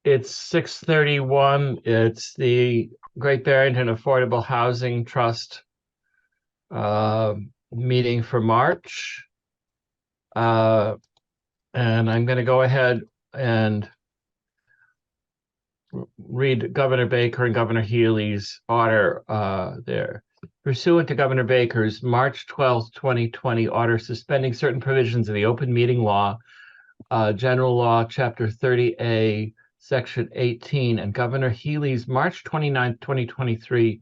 It's 6:31. It's the Great Barrington Affordable Housing Trust uh, meeting for March. And I'm going to go ahead and read Governor Baker and Governor Healy's order there. Pursuant to Governor Baker's March 12th, 2020 order suspending certain provisions of the open meeting law, General Law, Chapter 30A, Section 18, and Governor Healy's March 29th, 2023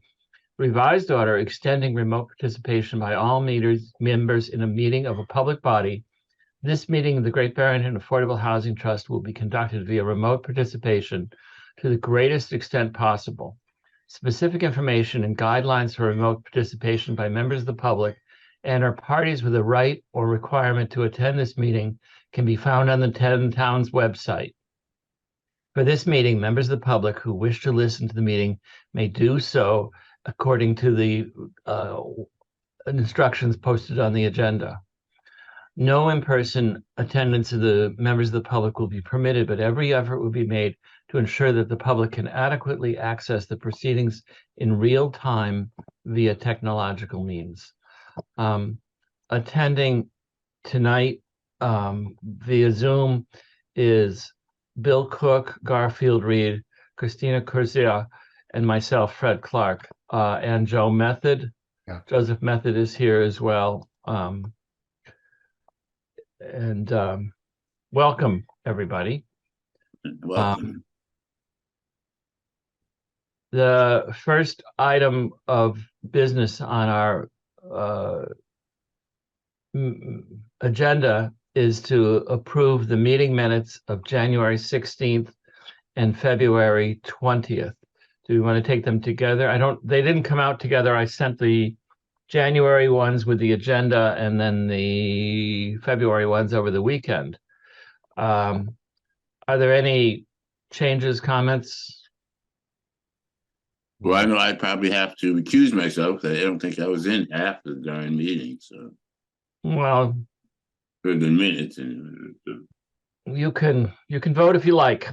revised order extending remote participation by all members in a meeting of a public body. This meeting of the Great Barrington Affordable Housing Trust will be conducted via remote participation to the greatest extent possible. Specific information and guidelines for remote participation by members of the public and or parties with a right or requirement to attend this meeting can be found on the town's website. For this meeting, members of the public who wish to listen to the meeting may do so according to the instructions posted on the agenda. No in-person attendance of the members of the public will be permitted, but every effort will be made to ensure that the public can adequately access the proceedings in real time via technological means. Attending tonight via Zoom is Bill Cook, Garfield Reed, Christina Curzia, and myself, Fred Clark, and Joe Method. Yeah. Joseph Method is here as well. Welcome, everybody. Welcome. The first item of business on our agenda is to approve the meeting minutes of January 16th and February 20th. Do you want to take them together? They didn't come out together. I sent the January ones with the agenda and then the February ones over the weekend. Are there any changes, comments? Well, I know I probably have to recuse myself. I don't think I was in half the darn meeting, so. Well, for the minutes. And you can vote if you like.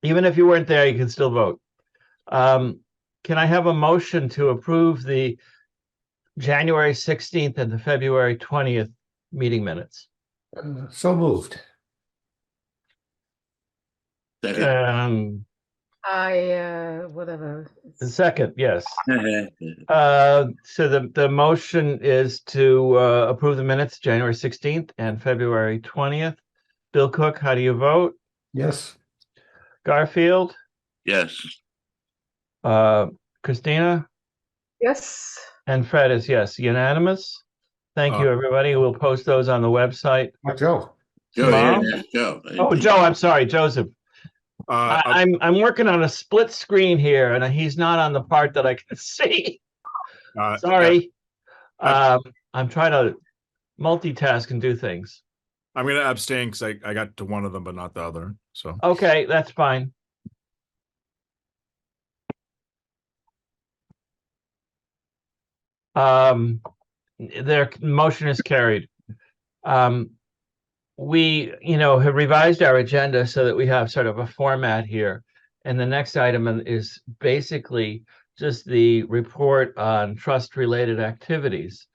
Even if you weren't there, you can still vote. Can I have a motion to approve the January 16th and the February 20th meeting minutes? So moved. second. Whatever. Second, yes. So the motion is to approve the minutes January 16th and February 20th. Bill Cook, how do you vote? Yes. Garfield? Yes. Christina? Yes. And Fred is yes. Unanimous? Thank you, everybody. We'll post those on the website. Joe. Joe, Mom? yeah, Joe. Oh, Joe, I'm sorry, Joseph. I'm working on a split screen here, and he's not on the part that I can see. Sorry. I'm trying to multitask and do things. I'm going to abstain because I got to one of them, but not the other. So okay, that's fine. Their motion is carried. We, have revised our agenda so that we have sort of a format here. And the next item is basically just the report on trust-related activities.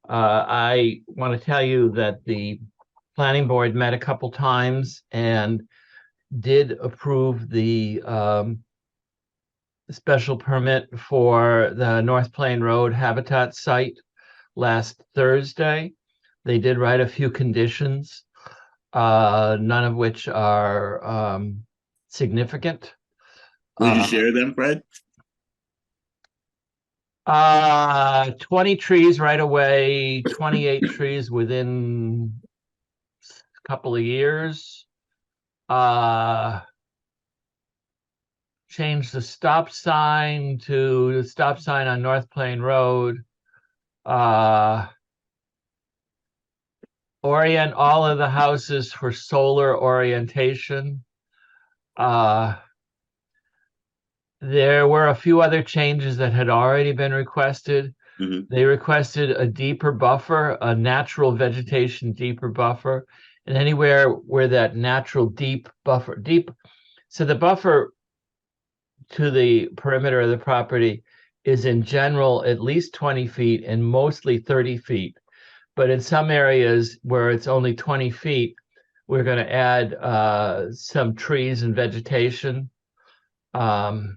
I want to tell you that the planning board met a couple times and did approve the special permit for the North Plain Road Habitat site last Thursday. They did write a few conditions, none of which are significant. Will you share them, Fred? 20 trees right away, 28 trees within a couple of years. Change the stop sign to the stop sign on North Plain Road. Orient all of the houses for solar orientation. There were a few other changes that had already been requested. Mhm. They requested a deeper buffer, a natural vegetation deeper buffer, and anywhere where that natural deep So the buffer to the perimeter of the property is in general at least 20 feet and mostly 30 feet. But in some areas where it's only 20 feet, we're going to add some trees and vegetation. As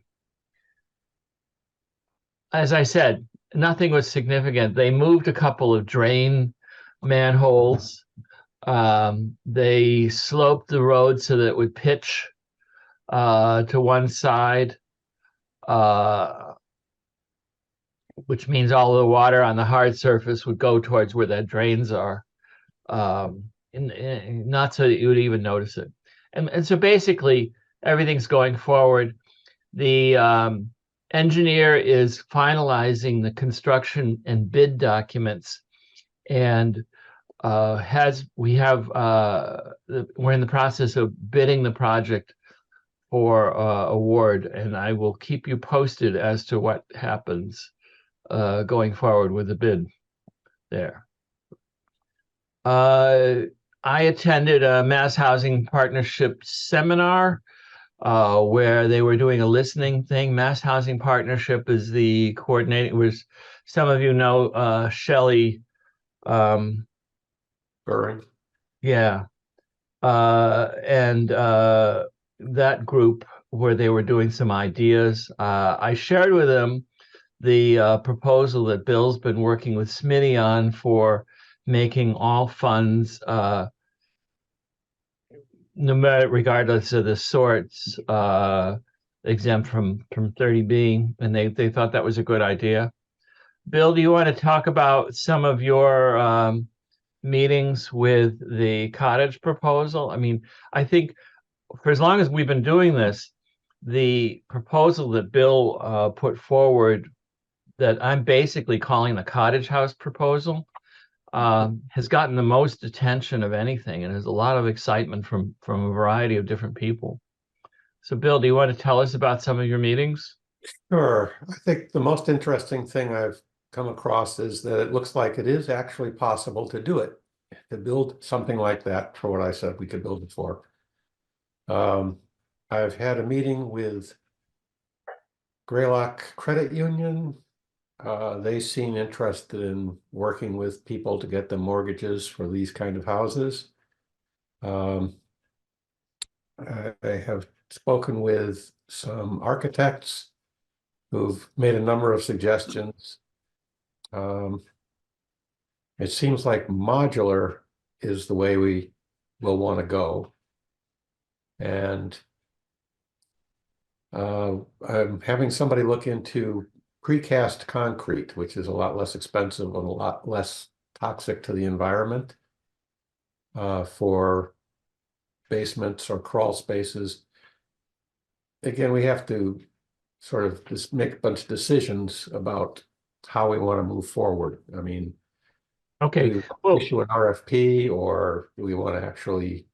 I said, nothing was significant. They moved a couple of drain manholes. They sloped the road so that it would pitch to one side, which means all the water on the hard surface would go towards where the drains are, not so that you would even notice it. And so basically, everything's going forward. The engineer is finalizing the construction and bid documents, and we're in the process of bidding the project for award, and I will keep you posted as to what happens going forward with the bid there. I attended a Mass Housing Partnership seminar where they were doing a listening thing. Mass Housing Partnership is the coordinating, was some of you know Shelley. Burring. Yeah. And that group where they were doing some ideas. I shared with them the proposal that Bill's been working with Smitty on for making all funds, no matter, regardless of the sorts, exempt from 30B, and they thought that was a good idea. Bill, do you want to talk about some of your meetings with the cottage proposal? I mean, I think for as long as we've been doing this, the proposal that Bill put forward, that I'm basically calling the cottage house proposal, has gotten the most attention of anything, and there's a lot of excitement from a variety of different people. So Bill, do you want to tell us about some of your meetings? Sure. I think the most interesting thing I've come across is that it looks like it is actually possible to do it, to build something like that for what I said we could build it for. I've had a meeting with Greylock Credit Union. They seem interested in working with people to get them mortgages for these kind of houses. I have spoken with some architects who've made a number of suggestions. It seems like modular is the way we will want to go. And I'm having somebody look into precast concrete, which is a lot less expensive and a lot less toxic to the environment, for basements or crawl spaces. Again, we have to sort of just make a bunch of decisions about how we want to move forward. I mean, Okay, do well, we issue an RFP, or do we want to actually?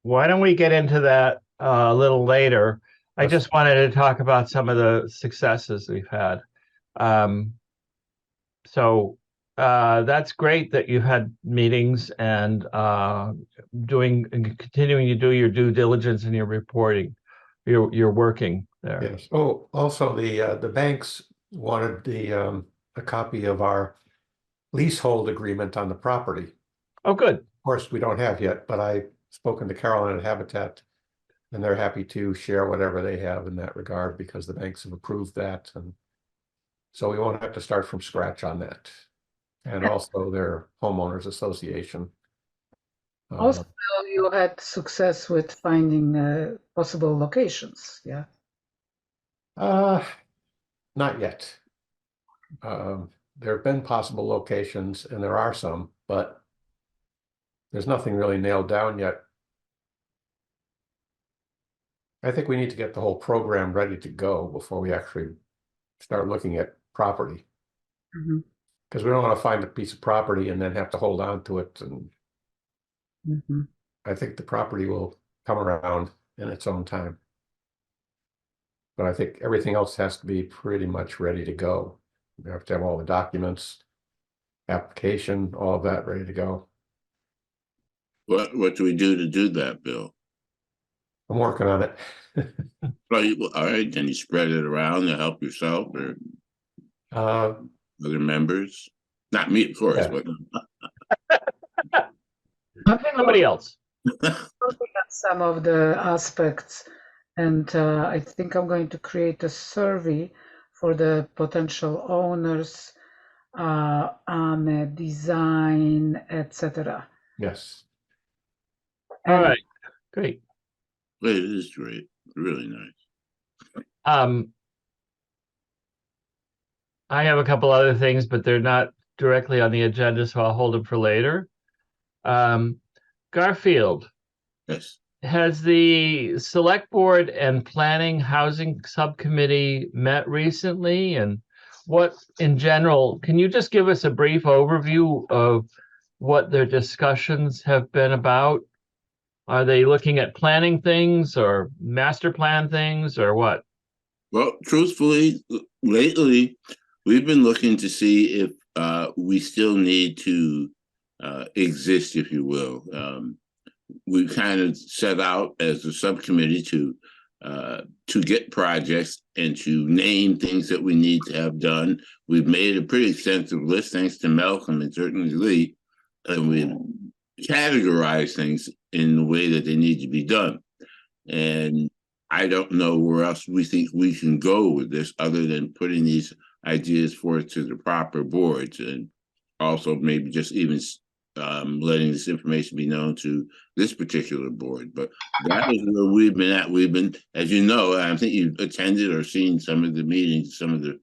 why don't we get into that a little later? I Yes. just wanted to talk about some of the successes we've had. So that's great that you've had meetings and continuing to do your due diligence and your reporting. You're working there. Yes. Oh, also the banks wanted a copy of our leasehold agreement on the property. Oh, good. Of course, we don't have yet, but I've spoken to Carolyn at Habitat, and they're happy to share whatever they have in that regard because the banks have approved that, and so we won't have to start from scratch on that. And also their homeowners association. Also, you had success with finding possible locations, yeah? Not yet. There have been possible locations, and there are some, but there's nothing really nailed down yet. I think we need to get the whole program ready to go before we actually start looking at property. Because we don't want to find a piece of property and then have to hold on to it. And I think the property will come around in its own time. But I think everything else has to be pretty much ready to go. We have to have all the documents, application, all of that ready to go. What do we do to do that, Bill? I'm working on it. All right, then you spread it around to help yourself or Uh, other members. Not me, of course, Yeah. but I've been Somebody else. looking at some of the aspects, and I think I'm going to create a survey for the potential owners on design, etc. yes. All And right, great. it is great. Really nice. I have a couple other things, but they're not directly on the agenda, so I'll hold them for later. Garfield, Yes. has the select board and planning housing subcommittee met recently? And what, in general, can you just give us a brief overview of what their discussions have been about? Are they looking at planning things or master plan things or what? Well, truthfully, lately we've been looking to see if we still need to exist, if you will. We kind of set out as a subcommittee to get projects and to name things that we need to have done. We've made a pretty extensive list, thanks to Malcolm and certainly Lee, and we've categorized things in the way that they need to be done. And I don't know where else we think we can go with this other than putting these ideas forth to the proper boards, and also maybe just even letting this information be known to this particular board. But that is where we've been at. We've been, as you know, I think you've attended or seen some of the meetings, some of the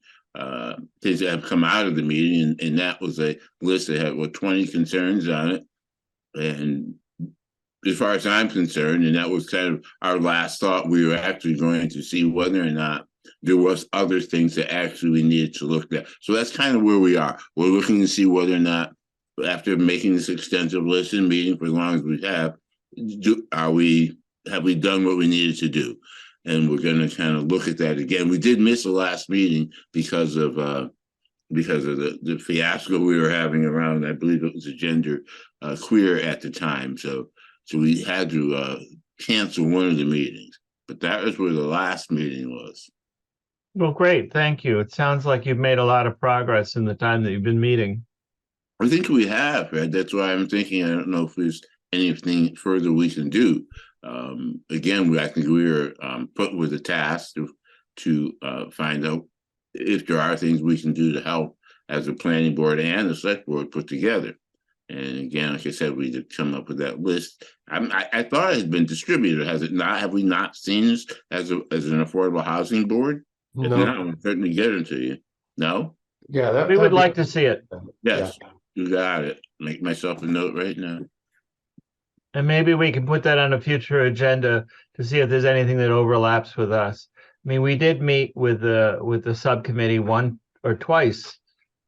things that have come out of the meeting, and that was a list that had 20 concerns on it. And as far as I'm concerned, and that was kind of our last thought, we were actually going to see whether or not there was other things that actually we needed to look at. So that's kind of where we are. We're looking to see whether or not, after making this extensive list and meeting for as long as we have, have we done what we needed to do? And we're going to kind of look at that again. We did miss the last meeting because of the fiasco we were having around, I believe it was a gender queer at the time. So we had to cancel one of the meetings, but that was where the last meeting was. Well, great, thank you. It sounds like you've made a lot of progress in the time that you've been meeting. I think we have, Fred. That's why I'm thinking, I don't know if there's anything further we can do. Again, I think we were put with a task to find out if there are things we can do to help as a planning board and the select board put together. And again, like I said, we did come up with that list. I thought it had been distributed. Has it not? Have we not seen this as an affordable housing board? If No. not, we'll certainly get it to you. No? Yeah, We would like to see it. Yes, Yeah. you got it. Make myself a note right now. And maybe we can put that on a future agenda to see if there's anything that overlaps with us. I mean, we did meet with the subcommittee one or twice,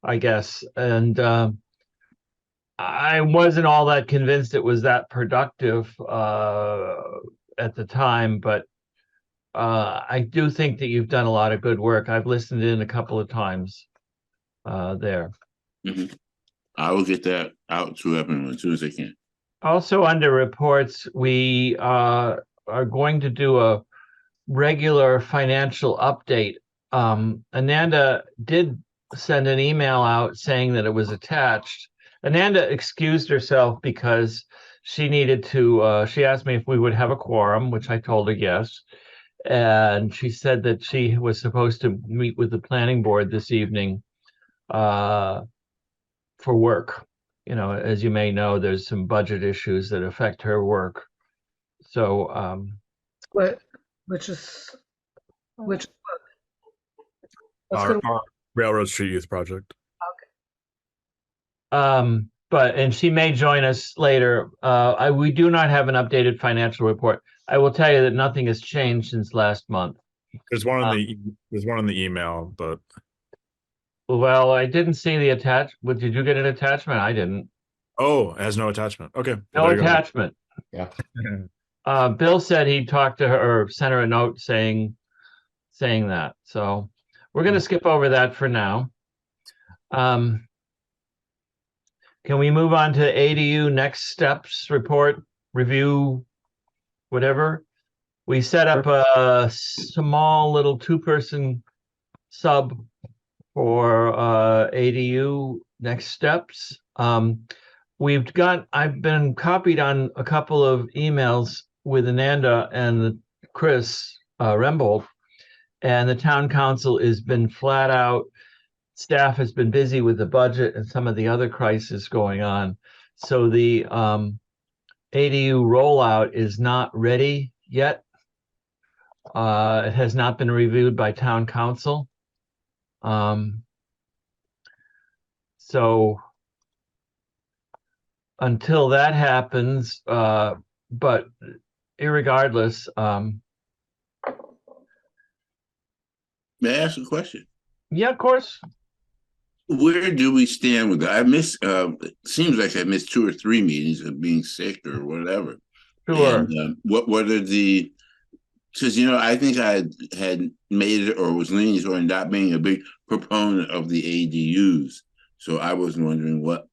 I guess, and I wasn't all that convinced it was that productive at the time, but I do think that you've done a lot of good work. I've listened in a couple of times there. Mm-hmm. I will get that out to everyone as soon as I can. Also under reports, we are going to do a regular financial update. Ananda did send an email out saying that it was attached. Ananda excused herself because she needed to, she asked me if we would have a quorum, which I told her yes. And she said that she was supposed to meet with the planning board this evening for work. You know, as you may know, there's some budget issues that affect her work. So, which what's Our going Railroad Street Youth Project. and she may join us later. We do not have an updated financial report. I will tell you that nothing has changed since last month. There's one in the email, but Well, I didn't see the attachment. Did you get an attachment? I didn't. oh, it has no attachment. Okay. No attachment. Yeah. Bill said he talked to her or sent her a note saying that. So we're going to skip over that for now. Can we move on to ADU next steps report, review, whatever? We set up a small little 2-person sub for ADU next steps. I've been copied on a couple of emails with Ananda and Chris Rembold, and the town council has been flat out. Staff has been busy with the budget and some of the other crises going on. So the ADU rollout is not ready yet. It has not been reviewed by town council. So until that happens, but irregardless, May I ask a question? yeah, of course. Where do we stand with that? I miss, it seems like I missed 2 or 3 meetings of being sick or whatever. Sure. And what are the, because, I think I had made it or was leaning toward not being a big proponent of the ADUs. So I was wondering what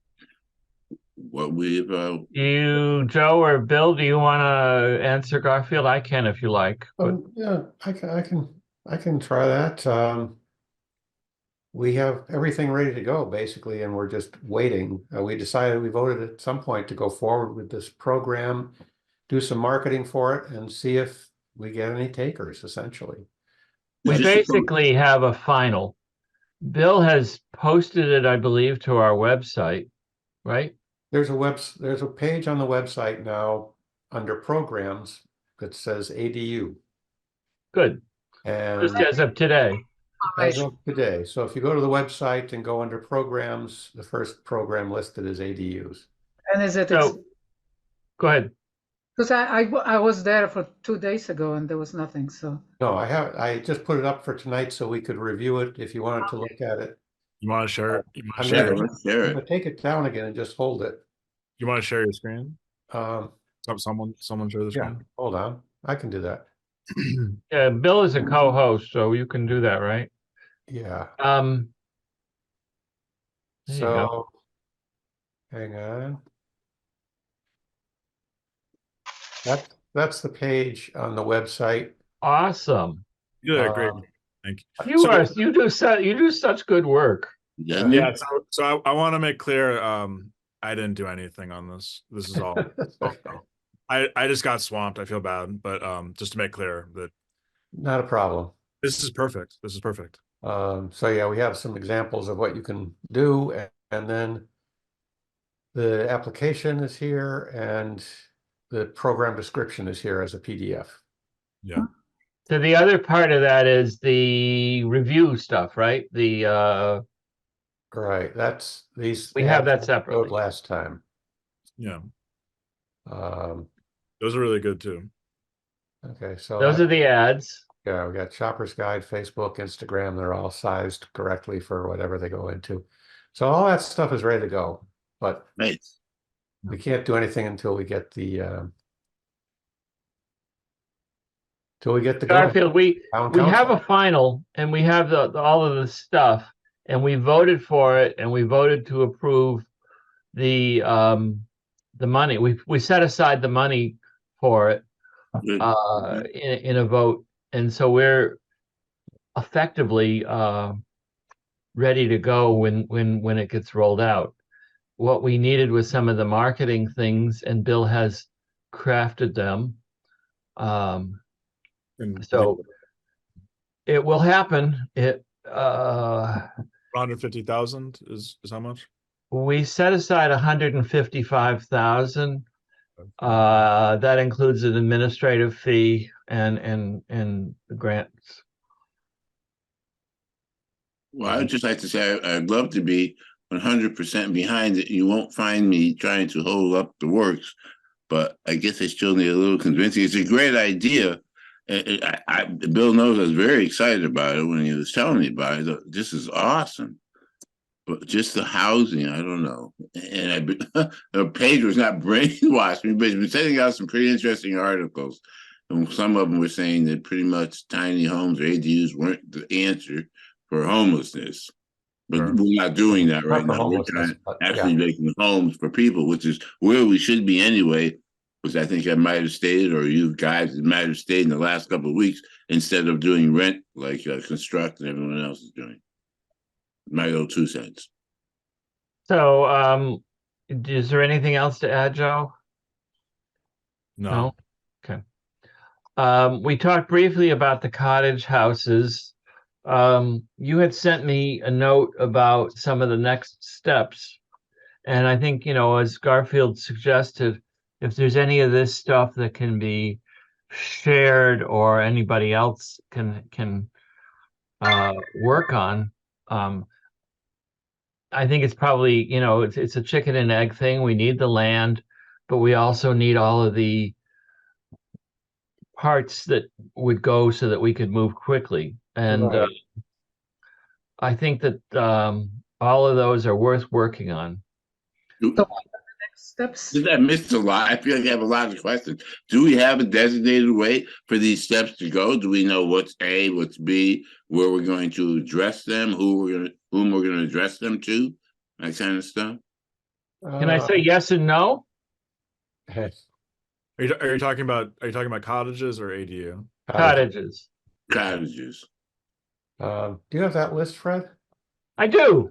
we've. You, Joe or Bill, do you want to answer Garfield? I can if you like. Yeah, I can try that. We have everything ready to go basically, and we're just waiting. We voted at some point to go forward with this program, do some marketing for it, and see if we get any takers, essentially. We basically have a final. Bill has posted it, I believe, to our website, right? There's a page on the website now under programs that says ADU. Good. And Just as of today. as of today. So if you go to the website and go under programs, the first program listed is ADUs. And is it? So, go ahead. Because I was there for 2 days ago and there was nothing. So No, I just put it up for tonight so we could review it if you wanted to look at it. You want to share it? You want to I'm share gonna, it? Share I'm it. gonna take it down again and just hold it. You want to share your screen? Someone share the Yeah, screen. hold on. I can do that. Yeah, Bill is a co-host, so you can do that, right? Yeah. There you go. So hang on. That's the page on the website. Awesome. Yeah, great. Thank you. You do such good work. Yeah. So I want to make clear. I didn't do anything on this. This is all. Okay. I just got swamped. I feel bad, but just to make clear that Not a problem. this is perfect. This is perfect. So yeah, we have some examples of what you can do, and then the application is here and the program description is here as a PDF. Yeah. So the other part of that is the review stuff, right? The Right. That's these. we have that showed separately. last time. Yeah. Um, Those are really good too. okay, so Those are the ads. yeah, we got Shopper's Guide, Facebook, Instagram. They're all sized correctly for whatever they go into. So all that stuff is ready to go, but Nice. we can't do anything until we get the go. Garfield, we have a final and we have all of the stuff, and we voted for it and we voted to approve the money. We set aside the money for it Good. in a vote, and so we're effectively ready to go when it gets rolled out. What we needed was some of the marketing things, and Bill has crafted them. So it will happen. It 150,000 is how much? we set aside 155,000. That includes an administrative fee and the grants. Well, I'd just like to say I'd love to be 100% behind it. You won't find me trying to hold up the works, but I guess I still need a little convincing. It's a great idea. Bill knows I was very excited about it when he was telling me about it. This is awesome. But just the housing, I don't know. And Paige was not brainwashing me, but he's been sending out some pretty interesting articles. And some of them were saying that pretty much tiny homes or ADUs weren't the answer for homelessness. But we're not doing that right now. We're trying actually making homes for people, which is where we should be anyway. which I think I might have stated, or you guys might have stated in the last couple of weeks, instead of doing rent like construct and everyone else is doing. My little 2 cents. So, is there anything else to add, Joe? No. Okay. We talked briefly about the cottage houses. You had sent me a note about some of the next steps. And I think, as Garfield suggested, if there's any of this stuff that can be shared or anybody else can work on, I think it's probably, it's a chicken and egg thing. We need the land, but we also need all of the parts that would go so that we could move quickly. And Right. I think that all of those are worth working on. So what are the next steps? Did I miss a lot? I feel like I have a lot of questions. Do we have a designated way for these steps to go? Do we know what's A, what's B, where we're going to address them, whom we're going to address them to, that kind of stuff? Can I say yes and no? Hey, Are you talking about cottages or ADU? Cottages. Cottages. Do you have that list, Fred? I do.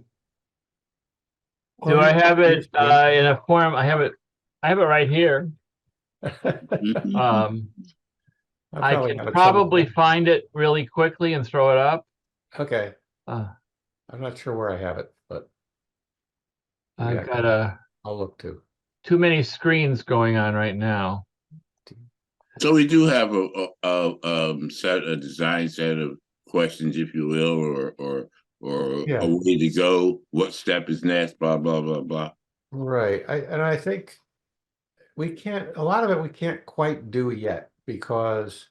Do Or I you- have it in a form? I have it right here. Um, I probably can have it probably somewhere. find it really quickly and throw it up. Okay, Uh, I'm not sure where I have it, but I've yeah, got I'll look too. too many screens going on right now. So we do have a design set of questions, if you will, or Yeah. a way to go. What step is next? Blah blah blah blah. Right. I think a lot of it we can't quite do yet because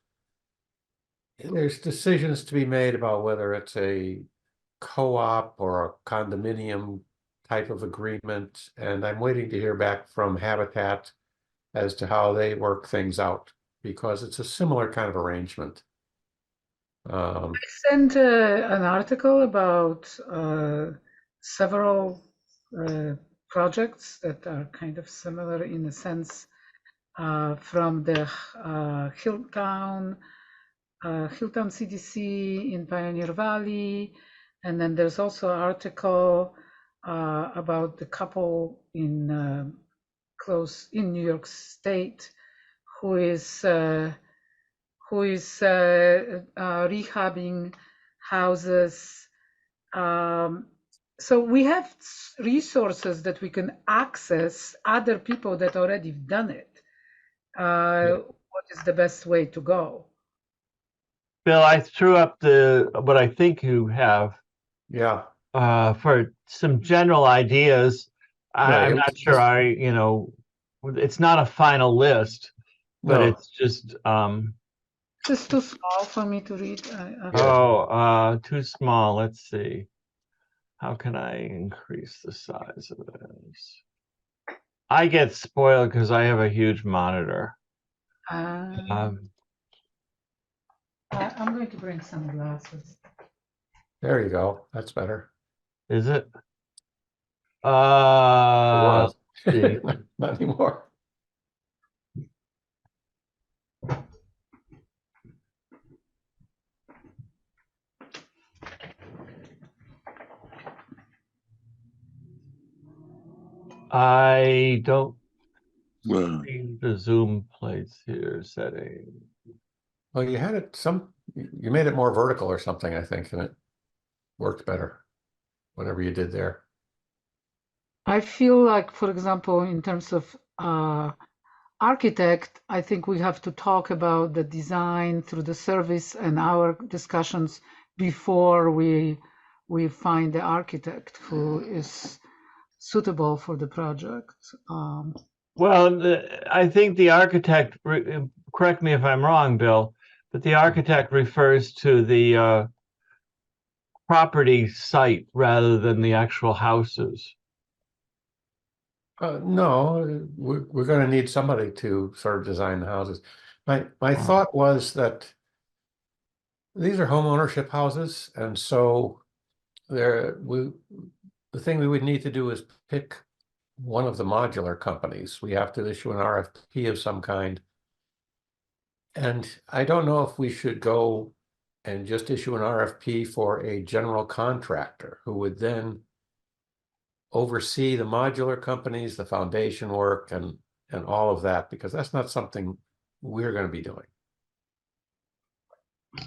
there's decisions to be made about whether it's a co-op or a condominium type of agreement. And I'm waiting to hear back from Habitat as to how they work things out because it's a similar kind of arrangement. I sent an article about several projects that are kind of similar in a sense from the Hilltown CDC in Pioneer Valley. And then there's also an article about the couple in close in New York State who is rehabbing houses. So we have resources that we can access other people that already done it. What is the best way to go? Bill, I threw up what I think you have Yeah. for some general ideas. I'm not sure it's not a final list, but No. it's just This is too small for me to read. too small. Let's see. How can I increase the size of this? I get spoiled because I have a huge monitor. I'm going to bring some glasses. There you go. That's better. Is it? It was. See. Not anymore. I don't Well, see the Zoom plates here setting. Well, you had it you made it more vertical or something, I think, and it worked better. Whatever you did there. I feel like, for example, in terms of architect, I think we have to talk about the design through the service and our discussions before we find the architect who is suitable for the project. Well, I think the architect, correct me if I'm wrong, Bill, but the architect refers to the property site rather than the actual houses. No, we're going to need somebody to sort of design the houses. My thought was that these are home ownership houses, and so the thing we would need to do is pick one of the modular companies. We have to issue an RFP of some kind. And I don't know if we should go and just issue an RFP for a general contractor who would then oversee the modular companies, the foundation work, and all of that, because that's not something we're going to be doing.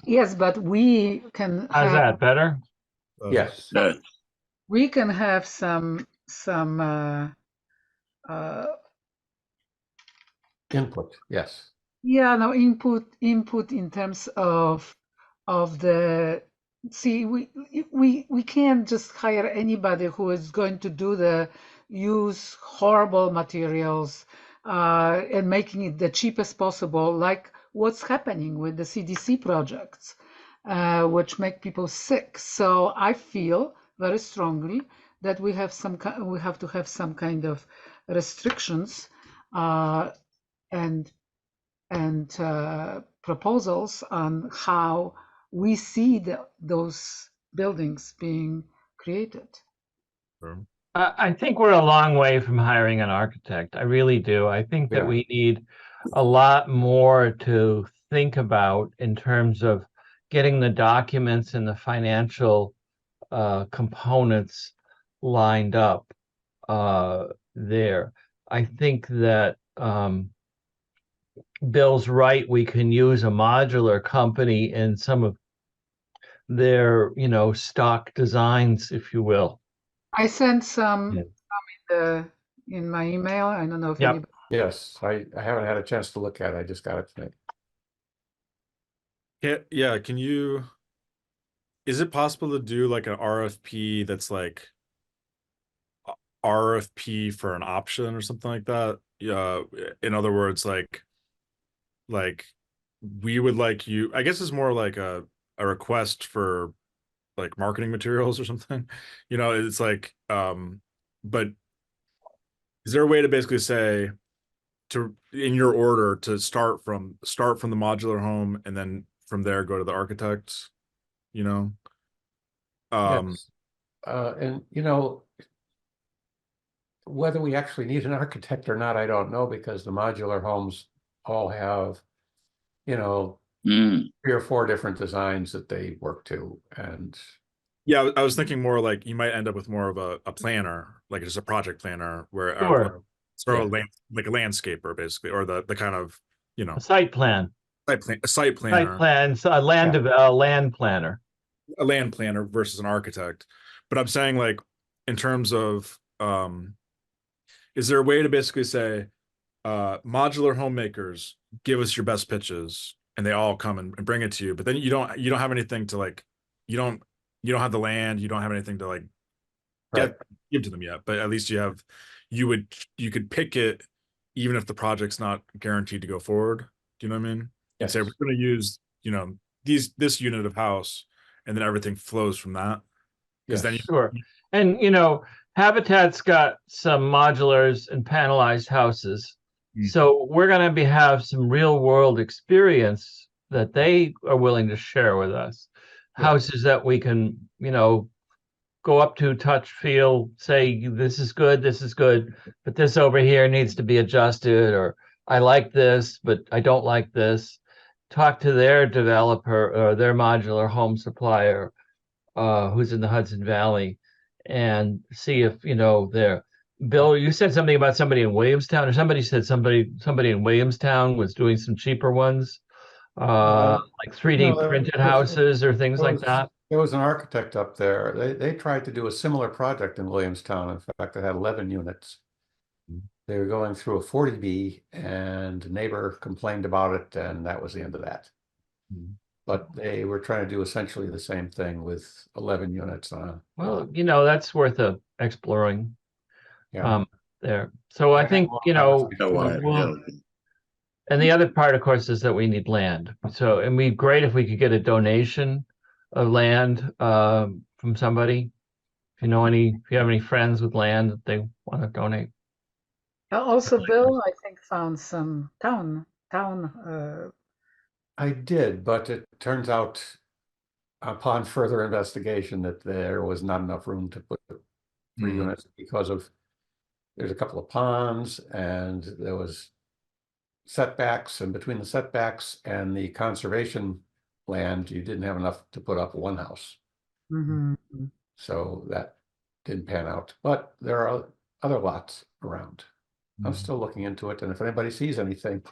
Yes, but we can How's have, that better? Yes. we can have some Input, yes. yeah, no, input in terms of the, see, we can't just hire anybody who is going to use horrible materials and making it the cheapest possible, like what's happening with the CDC projects, which make people sick. So I feel very strongly that we have to have some kind of restrictions and proposals on how we see those buildings being created. I think we're a long way from hiring an architect. I really do. I think that Yeah. we need a lot more to think about in terms of getting the documents and the financial components lined up there. I think that Bill's right. We can use a modular company in some of their, stock designs, if you will. I sent some Yeah. in my email. I don't know if Yep. anybody. Yes, I haven't had a chance to look at it. I just got it tonight. Yeah, is it possible to do like an RFP that's like RFP for an option or something like that? Yeah, in other words, like we would like you, I guess it's more like a request for like marketing materials or something. It's like but is there a way to basically say in your order to start from the modular home and then from there go to the architects, Yes. And whether we actually need an architect or not, I don't know, because the modular homes all have, 3 or 4 different designs that they work to. And yeah, I was thinking more like you might end up with more of a planner, like just a project planner where Sure. like a landscaper basically, or the kind of A site plan. a site planner. Site plans, a land planner. A land planner versus an architect. But I'm saying, like, in terms of is there a way to basically say modular homemakers, give us your best pitches, and they all come and bring it to you, but then you don't have anything to, like, you don't have the land, you don't have anything to, like, give to them yet, but at least you could pick it even if the project's not guaranteed to go forward. Do you know what I mean? And say we're going to use this unit of house, and then everything flows from that. Because then Sure. And Habitat's got some modulars and panelized houses. So we're going to have some real world experience that they are willing to share with us. Houses that we can, go up to, touch, feel, say, this is good, but this over here needs to be adjusted, or I like this, but I don't like this. Talk to their developer or their modular home supplier who's in the Hudson Valley and see if, they're. Bill, you said something about somebody in Williamstown, or somebody said somebody in Williamstown was doing some cheaper ones, like 3D printed houses or things like that. There was an architect up there. They tried to do a similar project in Williamstown. In fact, they had 11 units. They were going through a 40B, and a neighbor complained about it, and that was the end of that. But they were trying to do essentially the same thing with 11 units on a Well, that's worth exploring. Yeah. There. So I think, and the other part, of course, is that we need land. So it'd be great if we could get a donation of land from somebody. If you have any friends with land that they want to donate. Also, Bill, I think, found some town. I did, but it turns out upon further investigation that there was not enough room to put 3 units because of there's a couple of ponds, and there was setbacks, and between the setbacks and the conservation land, you didn't have enough to put up one house. Mhm. So that didn't pan out, but there are other lots around. I'm still looking into it, and if anybody sees anything,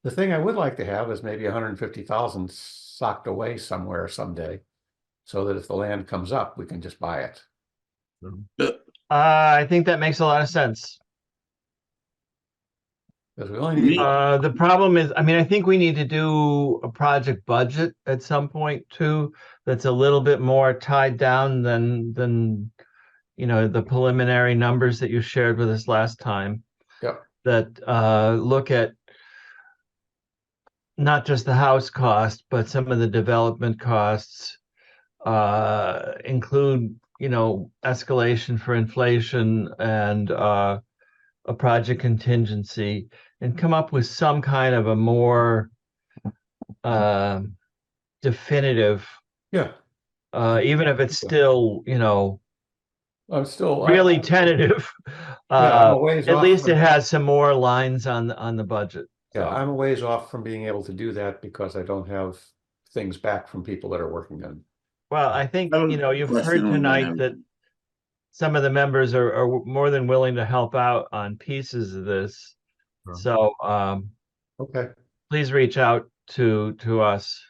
the thing I would like to have is maybe 150,000 socked away somewhere someday, so that if the land comes up, we can just buy it. I think that makes a lot of sense. Because we only need, The problem is, I mean, I think we need to do a project budget at some point too, that's a little bit more tied down than you know, the preliminary numbers that you shared with us last time. yeah, That look at not just the house cost, but some of the development costs, include, you know, escalation for inflation and a project contingency, and come up with some kind of a more definitive, yeah. even if it's still, you know, I'm still really tentative. Yeah, I'm a ways At off least from- it has some more lines on the budget. Yeah, So, I'm a ways off from being able to do that because I don't have things back from people that are working on. well, I think, I have you know, you've question heard on tonight that. that some of the members are more than willing to help out on pieces of this. Sure. So, Okay, please reach out to us,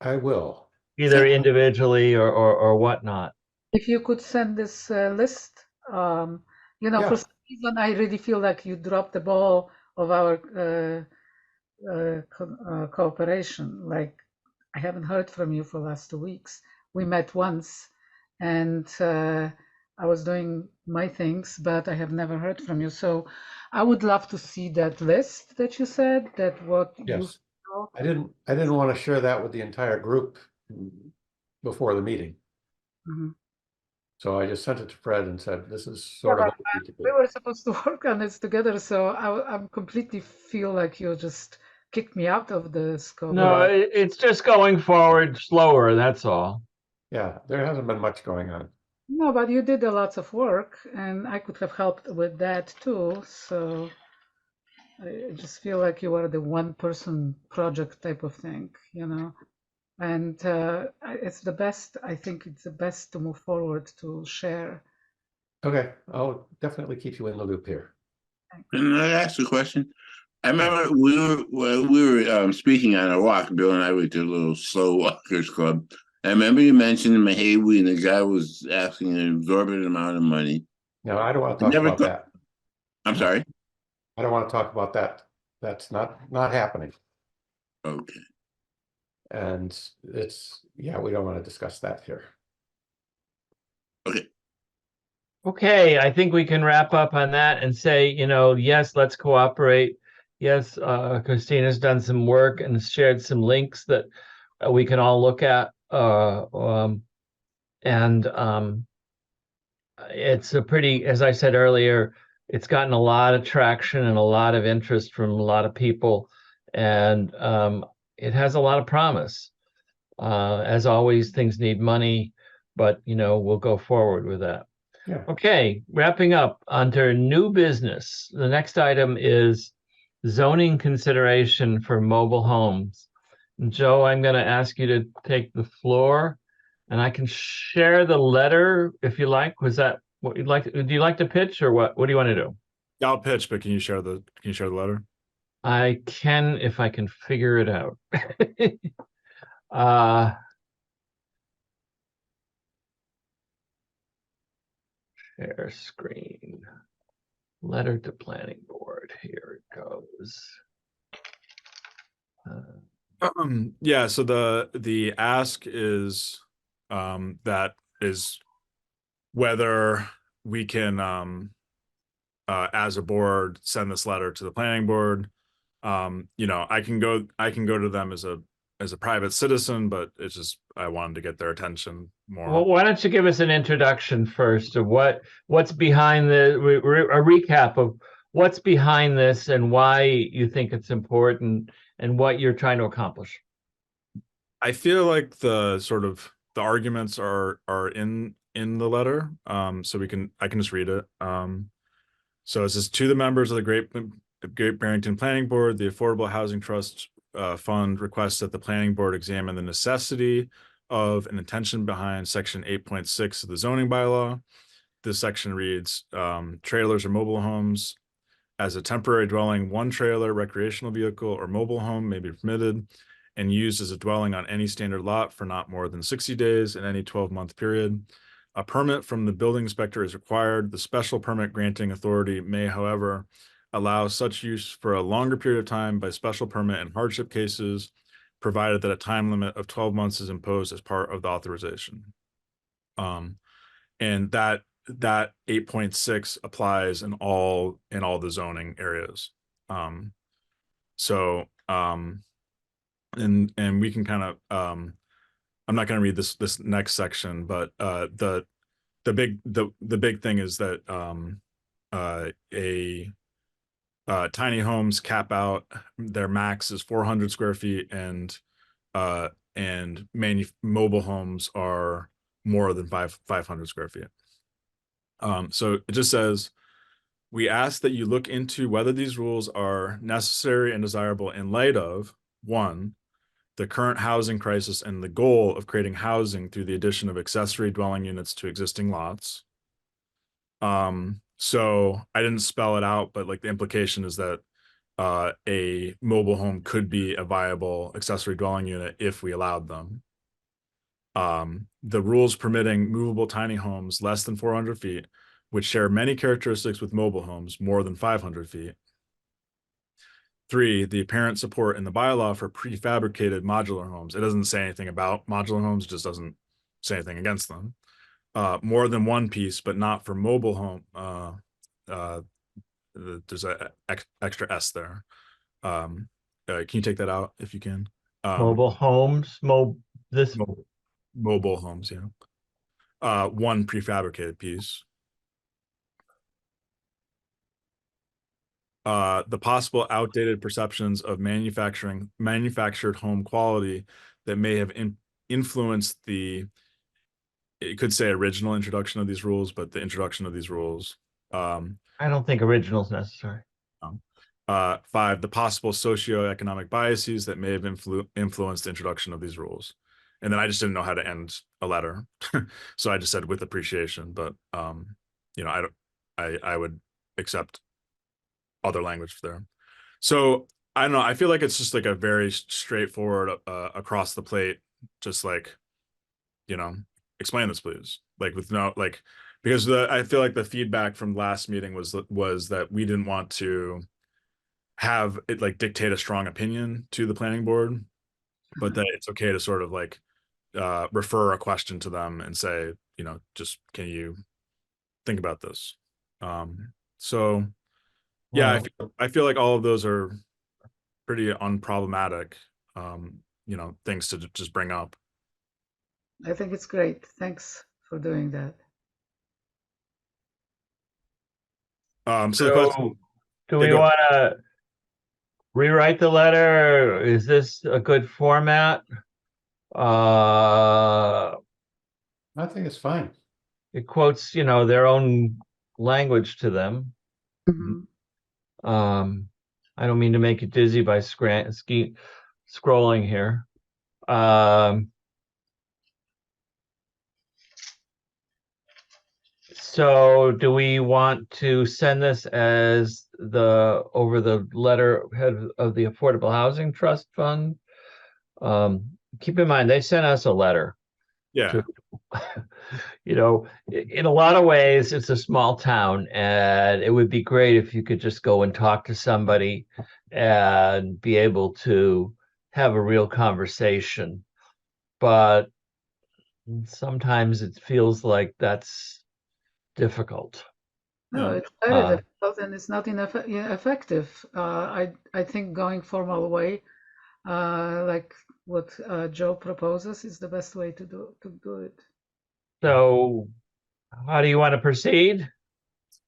I will. either individually or whatnot. If you could send this list, you know, Yeah. for some reason, I really feel like you dropped the ball of our cooperation. Like, I haven't heard from you for the last 2 weeks. We met once, and I was doing my things, but I have never heard from you. So I would love to see that list that you said, that what you Yes. know. I didn't want to share that with the entire group before the meeting. Mhm. So I just sent it to Fred and said, this is sort of but what we need to we do. were supposed to work on this together, so I'm completely feel like you just kicked me out of the scope. No, it's just going forward slower, that's all. Yeah, there hasn't been much going on. No, but you did a lot of work, and I could have helped with that too. So I just feel like you are the one-person project type of thing, you know. And it's the best. I think it's the best to move forward to share. Okay, I'll definitely keep you in the loop here. Can I ask a question? I remember we were speaking on a walk. Bill and I were at the little slow walkers club. I remember you mentioned Mahawi, and the guy was asking an exorbitant amount of money. No, I don't want to I talk never about thought- that. I'm sorry. I don't want to talk about that. That's not happening. Okay. And yeah, we don't want to discuss that here. Okay. Okay, I think we can wrap up on that and say, you know, yes, let's cooperate. Yes, Christina's done some work and shared some links that we can all look at. It's a pretty, as I said earlier, it's gotten a lot of traction and a lot of interest from a lot of people, and it has a lot of promise. As always, things need money, but you know, we'll go forward with that. Yeah. Okay, wrapping up under new business. The next item is zoning consideration for mobile homes. Joe, I'm going to ask you to take the floor, and I can share the letter if you like. Was that what you'd like? Do you like to pitch, or what? What do you want to do? I'll pitch, but can you share the letter? I can if I can figure it out. Share screen. Letter to planning board. Here it goes. Yeah, so the ask is that is whether we can as a board send this letter to the planning board. You know, I can go to them as a private citizen, but it's just I wanted to get their attention more. Well, why don't you give us an introduction first of what's behind a recap of what's behind this and why you think it's important and what you're trying to accomplish. I feel like the arguments are in the letter. So I can just read it. So it says, to the members of the Great Barrington Planning Board, the Affordable Housing Trust Fund requests that the Planning Board examine the necessity of and intention behind Section 8.6 of the zoning bylaw. This section reads, trailers or mobile homes as a temporary dwelling, one trailer, recreational vehicle, or mobile home may be permitted and used as a dwelling on any standard lot for not more than 60 days in any 12-month period. A permit from the building inspector is required. The special permit granting authority may, however, allow such use for a longer period of time by special permit in hardship cases, provided that a time limit of 12 months is imposed as part of the authorization. And that 8.6 applies in all the zoning areas. And we can kind of I'm not going to read this next section, but the big thing is that tiny homes cap out, their max is 400 square feet, and mobile homes are more than 500 square feet. So it just says, we ask that you look into whether these rules are necessary and desirable in light of, one, the current housing crisis and the goal of creating housing through the addition of accessory dwelling units to existing lots. So I didn't spell it out, but like the implication is that a mobile home could be a viable accessory dwelling unit if we allowed them. The rules permitting movable tiny homes less than 400 feet, which share many characteristics with mobile homes more than 500 feet. 3, the apparent support in the bylaw for prefabricated modular homes. It doesn't say anything about modular homes, it just doesn't say anything against them. More than one piece, but not for mobile home. There's a extra S there. Can you take that out if you can? Mobile homes, mobile homes, yeah. One prefabricated piece. The possible outdated perceptions of manufactured home quality that may have influenced it could say original introduction of these rules, but the introduction of these rules. I don't think original is necessary. 5, the possible socioeconomic biases that may have influenced the introduction of these rules. And then I just didn't know how to end a letter. So I just said with appreciation, but I would accept other language there. So I don't know. I feel like it's just like a very straightforward across the plate, just like, explain this, please. Like with no, like, because I feel like the feedback from last meeting was that we didn't want to have it like dictate a strong opinion to the planning board, but that it's okay to sort of like refer a question to them and say, just can you think about this? So yeah, I feel like all of those are pretty unproblematic, things to just bring up. I think it's great. Thanks for doing that. So the question, do we want to rewrite the letter? Is this a good format? I think it's fine. It quotes, their own language to them. Mhm. I don't mean to make you dizzy by scrolling here. So do we want to send this as over the letterhead of the Affordable Housing Trust Fund? Keep in mind, they sent us a letter. Yeah. In a lot of ways, it's a small town, and it would be great if you could just go and talk to somebody and be able to have a real conversation. But sometimes it feels like that's difficult. No, it's very difficult and it's not effective. I think going formal way, like what Joe proposes, is the best way to do it. So how do you want to proceed?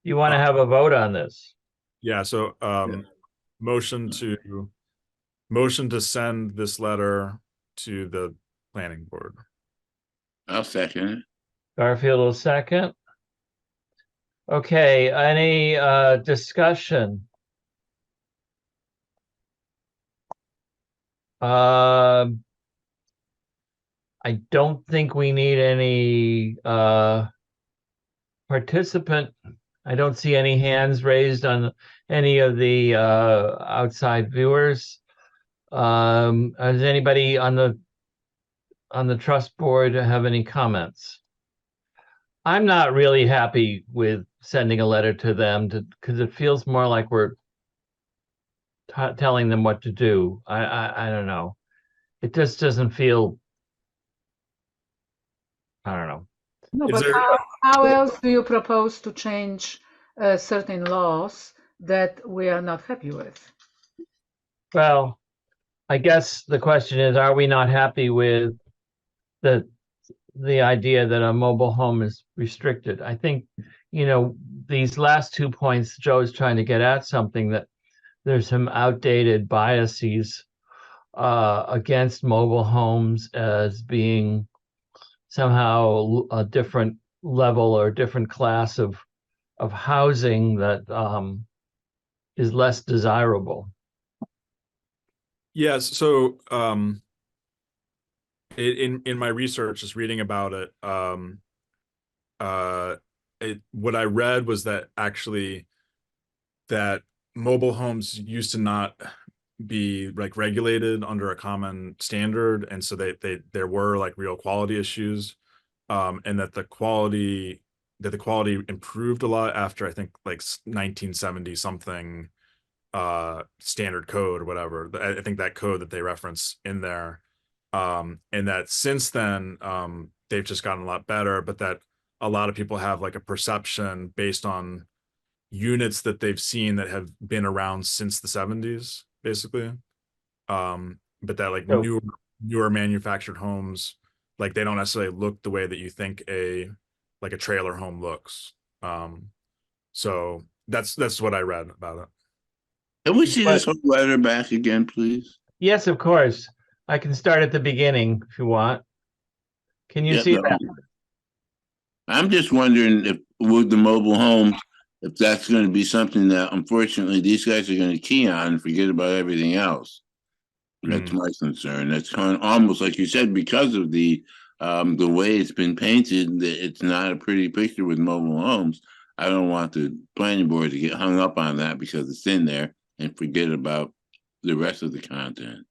You want to have a vote on this? Yeah, so motion to send this letter to the planning board. I'll second it. Garfield will second. Okay, any discussion? I don't think we need any participant. I don't see any hands raised on any of the outside viewers. Does anybody on the trust board have any comments? I'm not really happy with sending a letter to them because it feels more like we're telling them what to do. I don't know. It just doesn't feel. I don't know. No, Is but there- how else do you propose to change certain laws that we are not happy with? Well, I guess the question is, are we not happy with the idea that a mobile home is restricted? I think, these last 2 points, Joe is trying to get at something, that there's some outdated biases against mobile homes as being somehow a different level or different class of housing that is less desirable. Yes. So, in my research, just reading about it, what I read was that actually that mobile homes used to not be like regulated under a common standard, and so there were like real quality issues, and that the quality improved a lot after I think like 1970 something standard code or whatever. I think that code that they reference in there, and that since then they've just gotten a lot better, but that a lot of people have like a perception based on units that they've seen that have been around since the 70s basically, but that like So- newer manufactured homes, like they don't necessarily look the way that you think a trailer home looks. So that's what I read about it. Can we see But- this whole letter back again, please? Yes, of course. I can start at the beginning if you want. Can you Yep, see no. that? I'm just wondering if with the mobile homes, if that's going to be something that unfortunately these guys are going to key on and forget about everything else. That's my concern. That's kind of almost like you said, because of the way it's been painted, that it's not a pretty picture with mobile homes. I don't want the planning board to get hung up on that because it's in there and forget about the rest of the content.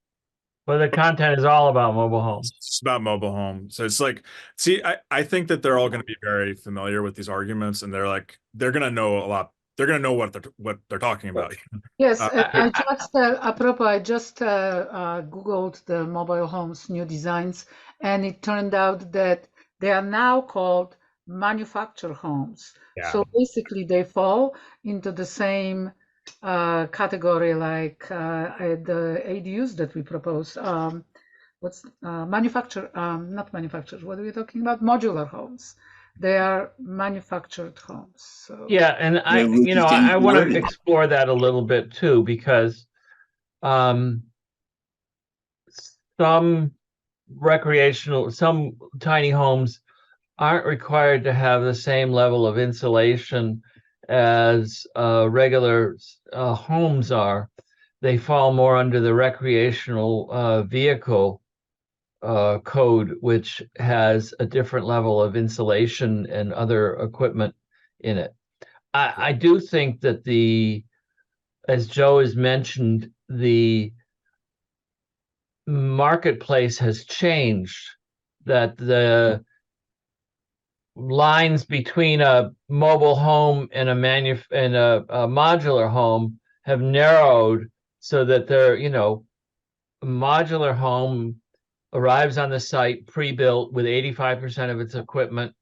Well, the content is all about mobile homes. It's about mobile home. So it's like, see, I think that they're all going to be very familiar with these arguments, and they're going to know a lot. They're going to know what they're talking about. Yes, I- I just, apropos, I just Googled the mobile homes new designs, and it turned out that they are now called manufactured homes. Yeah. So basically, they fall into the same category like the ADUs that we propose. What's manufactured? Not manufactured. What are we talking about? Modular homes. They are manufactured homes. So Yeah, and I, Yeah, we just I changed want wording. to explore that a little bit too, because some some tiny homes aren't required to have the same level of insulation as regular homes are. They fall more under the recreational vehicle code, which has a different level of insulation and other equipment in it. I do think that as Joe has mentioned, the marketplace has changed, that the lines between a mobile home and a modular home have narrowed, so that a modular home arrives on the site pre-built with 85% of its equipment,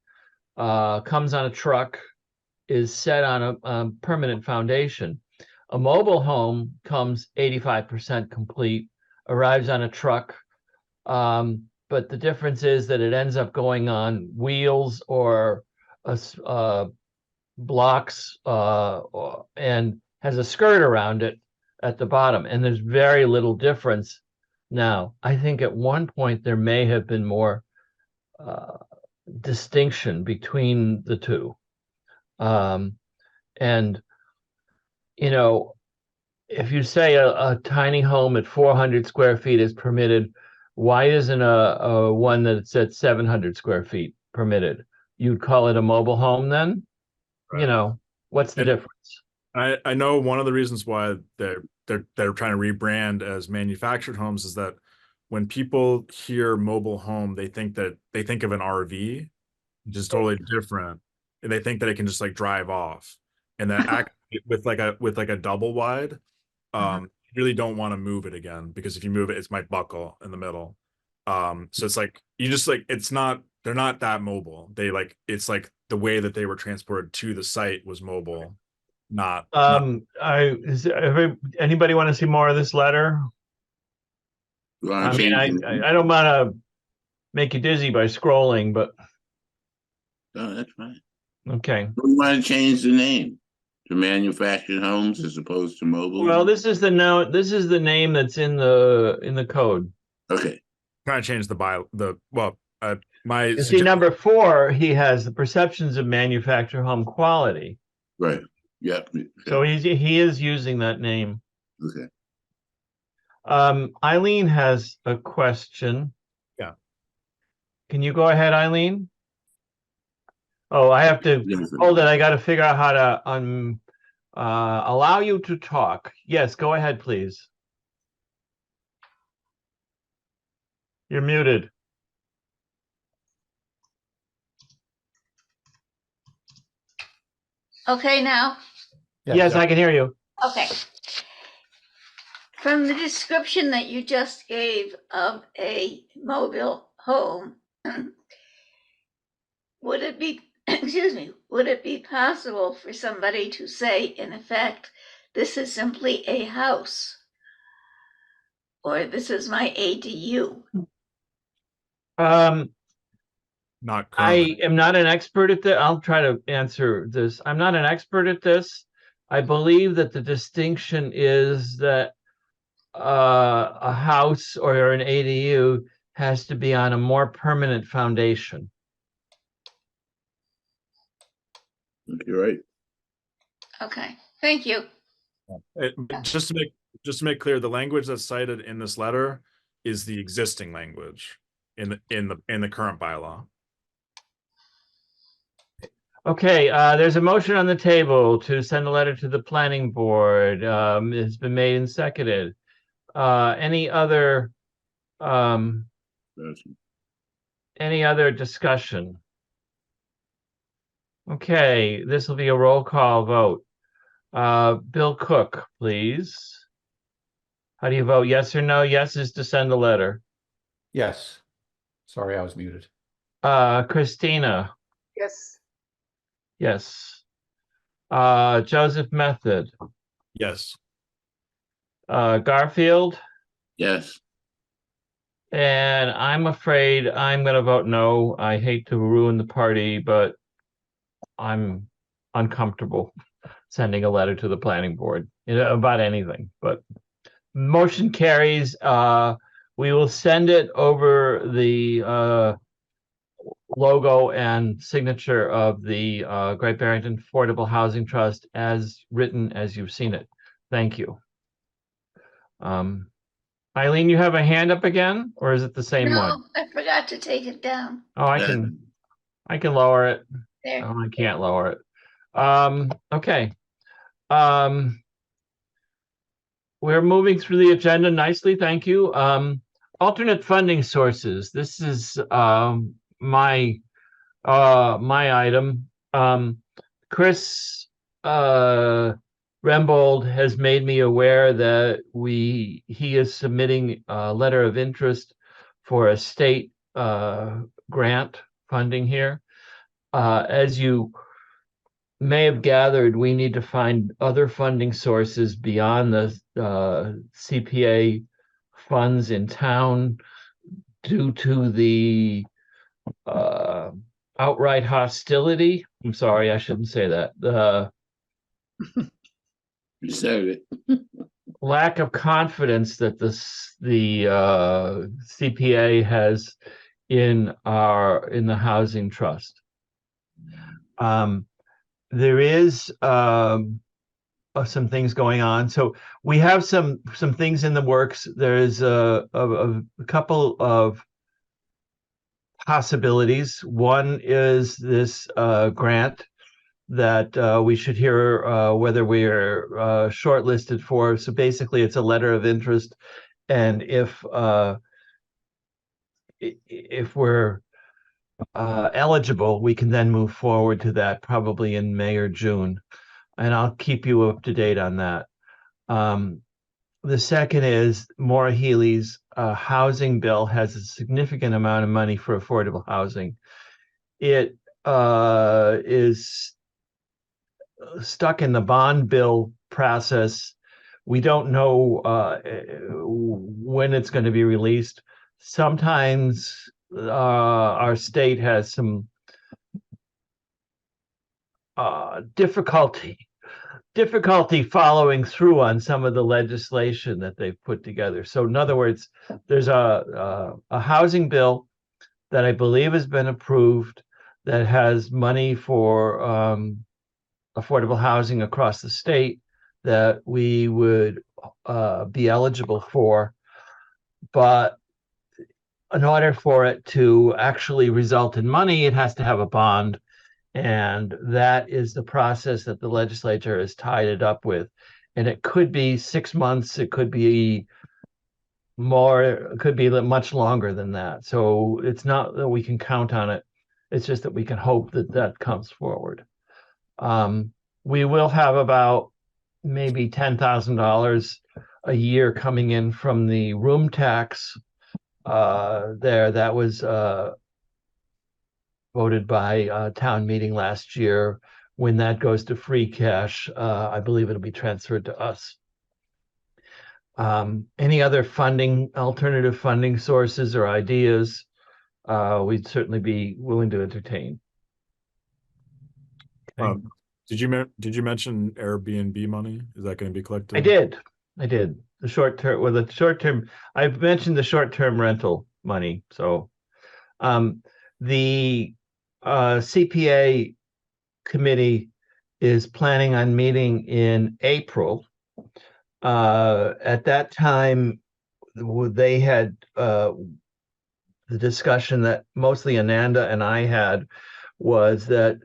comes on a truck, is set on a permanent foundation. A mobile home comes 85% complete, arrives on a truck, but the difference is that it ends up going on wheels or blocks, and has a skirt around it at the bottom. And there's very little difference now. I think at one point there may have been more distinction between the two. And, you know, if you say a tiny home at 400 square feet is permitted, why isn't a one that's at 700 square feet permitted? You'd call it a mobile home then? You Right. know, what's the And- difference? I know one of the reasons why they're trying to rebrand as manufactured homes is that when people hear mobile home, they think of an RV, which is totally different, and they think that it can just like drive off, and that with like a double wide, you really don't want to move it again, because if you move it, it might buckle in the middle. So it's like you just like they're not that mobile. It's like the way that they were transported to the site was mobile. Not Anybody want to see more of this letter? You I wanna mean, change the name? I don't want to make you dizzy by scrolling, but No, that's fine. okay. We want to change the name to manufactured homes as opposed to mobile. Well, this is the name that's in the code. Okay, trying to change my You see, number 4, he has the perceptions of manufactured home quality. right. Yep. So he is using that name. Okay. Eileen has a question. Yeah. Can you go ahead, Eileen? Oh, I have to hold it. I got to figure out how to allow you to talk. Yes, go ahead, please. You're muted. Okay, now? Yes, I can hear you. Okay. From the description that you just gave of a mobile home, would it be, excuse me, would it be possible for somebody to say, in effect, this is simply a house? Or this is my ADU? not I currently. am not an expert at this. I'll try to answer this. I'm not an expert at this. I believe that the distinction is that a house or an ADU has to be on a more permanent foundation. You're right. Okay, thank you. Just to make clear, the language that's cited in this letter is the existing language in the current bylaw. Okay, there's a motion on the table to send a letter to the planning board. It's been made and seconded. Any other discussion? Okay, this will be a roll call vote. Bill Cook, please. How do you vote? Yes or no? Yes is to send the letter. Yes. Sorry, I was muted. Christina. Yes. Yes. Joseph Method. Yes. Garfield. Yes. And I'm afraid I'm going to vote no. I hate to ruin the party, but I'm uncomfortable sending a letter to the planning board about anything. But motion carries. We will send it over the logo and signature of the Great Barrington Affordable Housing Trust as written, as you've seen it. Thank you. Eileen, you have a hand up again, or is it the same one? No, I forgot to take it down. Oh, I can lower it. There. Oh, I can't lower it. Okay. We're moving through the agenda nicely. Thank you. Alternate funding sources. This is my item. Chris Rembold has made me aware that he is submitting a letter of interest for a state grant funding here. As you may have gathered, we need to find other funding sources beyond the CPA funds in town due to the outright hostility. I'm sorry, I shouldn't say that. The You said it. lack of confidence that the CPA has in the housing trust. there is some things going on. So we have some things in the works. There is a couple of possibilities. One is this grant that we should hear whether we're shortlisted for. So basically, it's a letter of interest, and if we're eligible, we can then move forward to that probably in May or June, and I'll keep you up to date on that. The second is Maura Healey's housing bill has a significant amount of money for affordable housing. It is stuck in the bond bill process. We don't know when it's going to be released. Sometimes our state has some difficulty following through on some of the legislation that they've put together. So in other words, there's a housing bill that I believe has been approved that has money for affordable housing across the state that we would be eligible for. But in order for it to actually result in money, it has to have a bond. And that is the process that the legislature has tied it up with. And it could be 6 months, it could be more, it could be much longer than that. So it's not that we can count on it. It's just that we can hope that that comes forward. We will have about maybe $10,000 a year coming in from the room tax there. That was voted by town meeting last year. When that goes to free cash, I believe it'll be transferred to us. Any other alternative funding sources or ideas, we'd certainly be willing to entertain. Okay. Did you mention Airbnb money? Is that going to be collected? I did. The short term, I've mentioned the short-term rental money. So the CPA committee is planning on meeting in April. At that time, they had the discussion that mostly Ananda and I had was that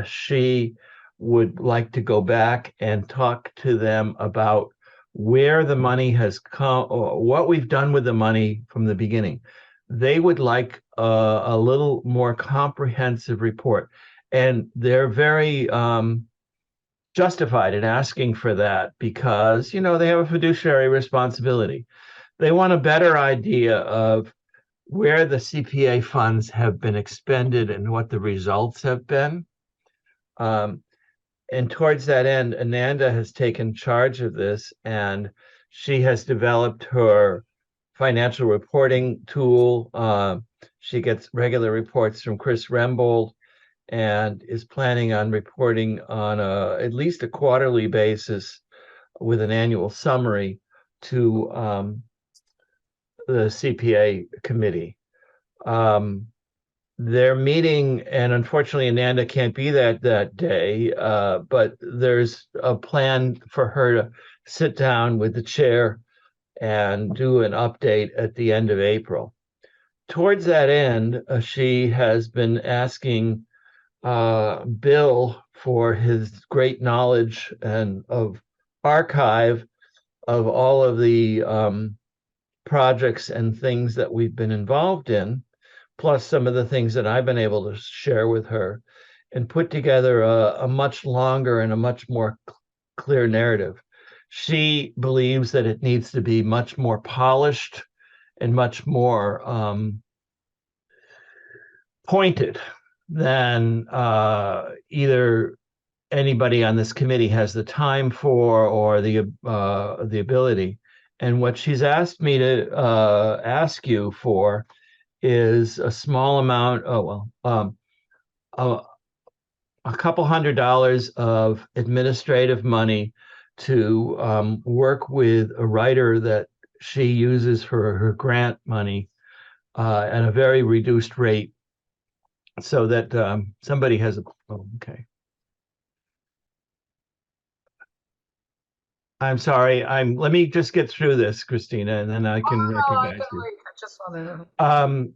she would like to go back and talk to them about where the money has come, or what we've done with the money from the beginning. They would like a little more comprehensive report, and they're very justified in asking for that because, they have a fiduciary responsibility. They want a better idea of where the CPA funds have been expended and what the results have been. And towards that end, Ananda has taken charge of this, and she has developed her financial reporting tool. She gets regular reports from Chris Rembold and is planning on reporting on at least a quarterly basis with an annual summary to the CPA committee. They're meeting, and unfortunately Ananda can't be that day, but there's a plan for her to sit down with the chair and do an update at the end of April. Towards that end, she has been asking Bill for his great knowledge and of archive of all of the projects and things that we've been involved in, plus some of the things that I've been able to share with her, and put together a much longer and a much more clear narrative. She believes that it needs to be much more polished and much more pointed than either anybody on this committee has the time for or the ability. And what she's asked me to ask you for is a small amount, a couple $100 of administrative money to work with a writer that she uses for her grant money at a very reduced rate, so that somebody has okay. I'm sorry. Let me just get through this, Christina, and then I can No, I recognize can you. wait. I just want to.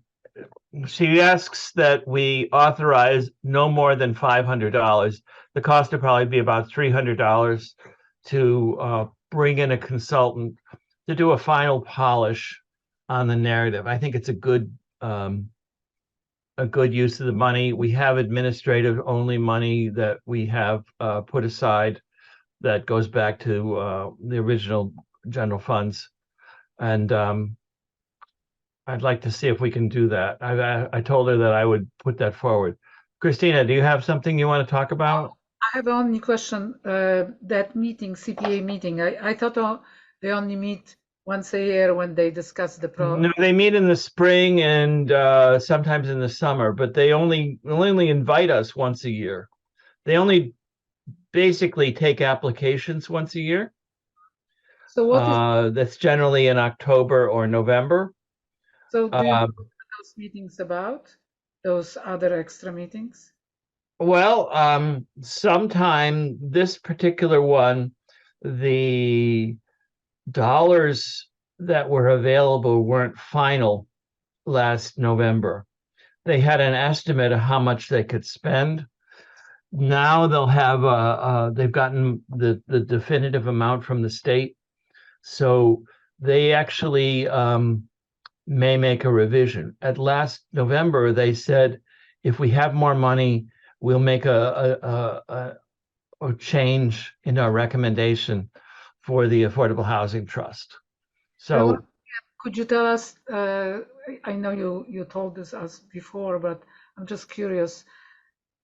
She asks that we authorize no more than $500. The cost would probably be about $300 to bring in a consultant to do a final polish on the narrative. I think it's a good use of the money. We have administrative only money that we have put aside that goes back to the original general funds. And I'd like to see if we can do that. I told her that I would put that forward. Christina, do you have something you want to talk about? I have only question. That meeting, CPA meeting, I thought they only meet once a year when they discuss the No, they meet in the spring and sometimes in the summer, but they only invite us once a year. They only basically take applications once a year. So what is That's generally in October or November. so do you know what those meetings about? Those other extra meetings? Well, sometime this particular one, the dollars that were available weren't final last November. They had an estimate of how much they could spend. Now they'll have they've gotten the definitive amount from the state, so they actually may make a revision. At last November, they said if we have more money, we'll make a change in our recommendation for the Affordable Housing Trust. So Could you tell us, I know you told this us before, but I'm just curious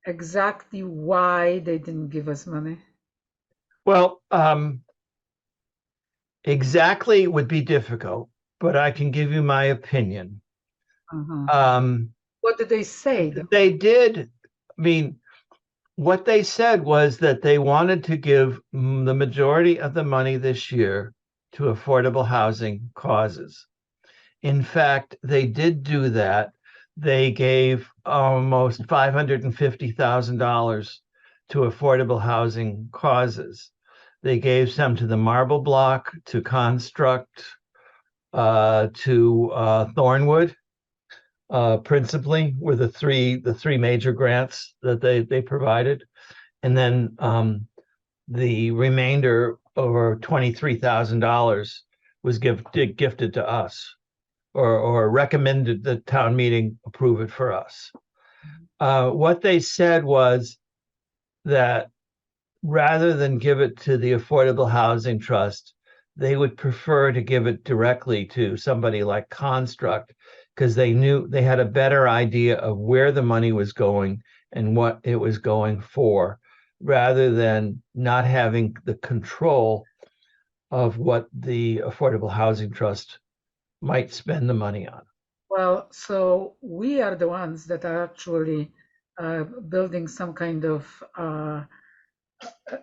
exactly why they didn't give us money. well, exactly would be difficult, but I can give you my opinion. What did they say, though? They did, I mean, what they said was that they wanted to give the majority of the money this year to affordable housing causes. In fact, they did do that. They gave almost $550,000 to affordable housing causes. They gave some to the Marble Block, to Construct, to Thornwood, principally were the three major grants that they provided, and then the remainder, over $23,000, was gifted to us, or recommended the town meeting approve it for us. What they said was that rather than give it to the Affordable Housing Trust, they would prefer to give it directly to somebody like Construct, because they knew they had a better idea of where the money was going and what it was going for, rather than not having the control of what the Affordable Housing Trust might spend the money on. Well, so we are the ones that are actually building some kind of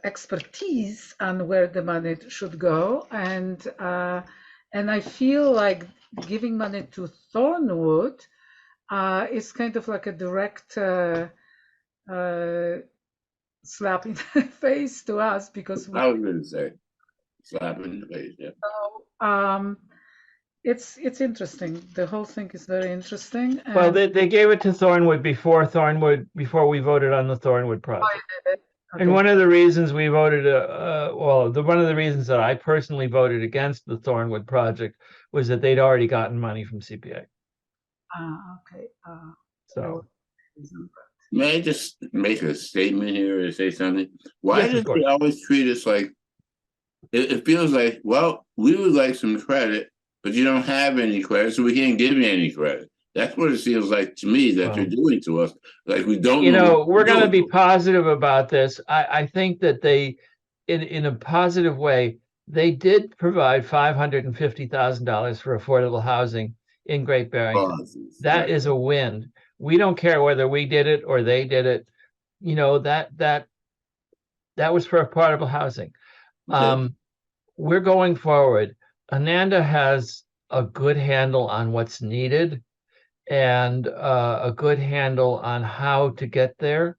expertise on where the money should go, and I feel like giving money to Thornwood is kind of like a direct slap in the face to us, because I was going to say, slap in the face, yeah. so, it's interesting. The whole thing is very interesting. Well, they gave it to Thornwood before we voted on the Thornwood project. Okay. And one of the reasons we voted, one of the reasons that I personally voted against the Thornwood project was that they'd already gotten money from CPA. Okay. So, May I just make a statement here or say something? Why Yes, of does course. they always treat us like, it feels like, well, we would like some credit, but you don't have any credit, so we can't give you any credit. That's what it feels like to me that you're doing to us. Like we don't we're what going to be doing. positive about this. I think that they, in a positive way, they did provide $550,000 for affordable housing in Great Barrington. That is a win. We don't care whether we did it or they did it. You know, that was for affordable housing. Okay. We're going forward. Ananda has a good handle on what's needed and a good handle on how to get there.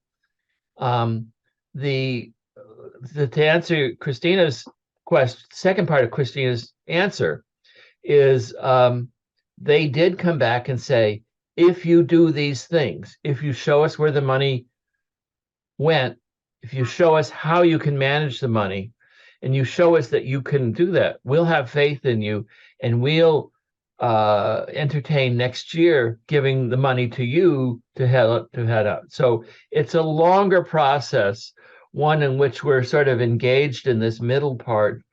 To answer Christina's second part of Christina's answer is they did come back and say, if you do these things, if you show us where the money went, if you show us how you can manage the money, and you show us that you can do that, we'll have faith in you, and we'll entertain next year giving the money to you to head out. So it's a longer process, one in which we're sort of engaged in this middle part,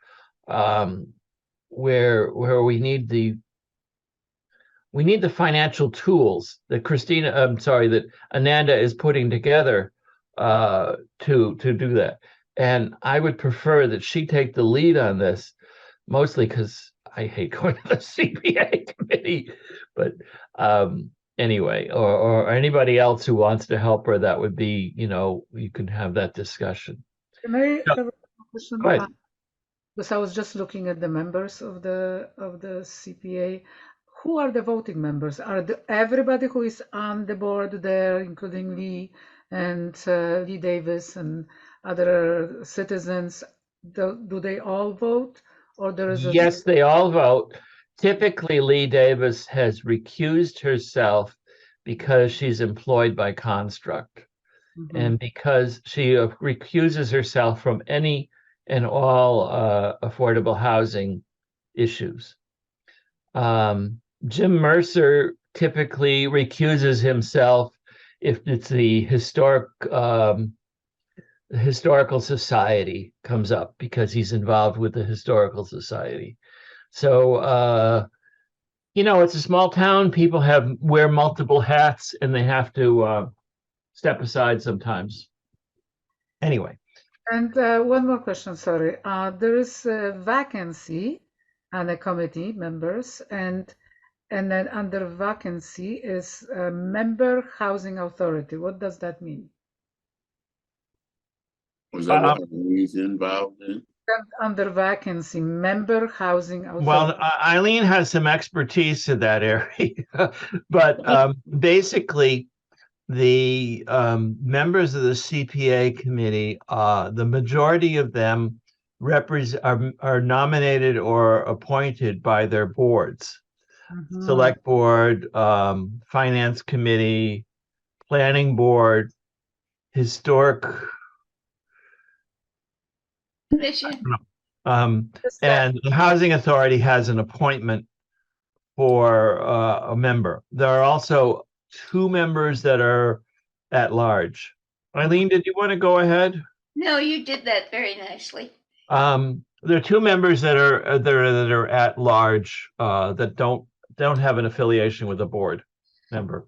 where we need the financial tools that that Ananda is putting together to do that. And I would prefer that she take the lead on this, mostly because I hate going to the CPA committee. But anyway, or anybody else who wants to help her, that would be, you can have that discussion. Can I have a question? Go ahead. Because I was just looking at the members of the CPA. Who are the voting members? Are everybody who is on the board there, including Lee and Lee Davis and other citizens? Do they all vote, or there is a... Yes, they all vote. Typically, Lee Davis has recused herself because she's employed by Construct, and because she recuses herself from any and all affordable housing issues. Jim Mercer typically recuses himself if it's the historical society comes up, because he's involved with the historical society. So, it's a small town. People wear multiple hats, and they have to step aside sometimes. Anyway. And one more question, sorry. There is a vacancy on the committee members, and then under vacancy is a member housing authority. What does that mean? Was that what he's involved in? Under vacancy, member housing authority. Well, Eileen has some expertise in that area, but basically, the members of the CPA committee, the majority of them are nominated or appointed by their boards. Select board, finance committee, planning board, historic commission. And the housing authority has an appointment for a member. There are also 2 members that are at large. Eileen, did you want to go ahead? No, you did that very nicely. There are 2 members that are at large that don't have an affiliation with a board member.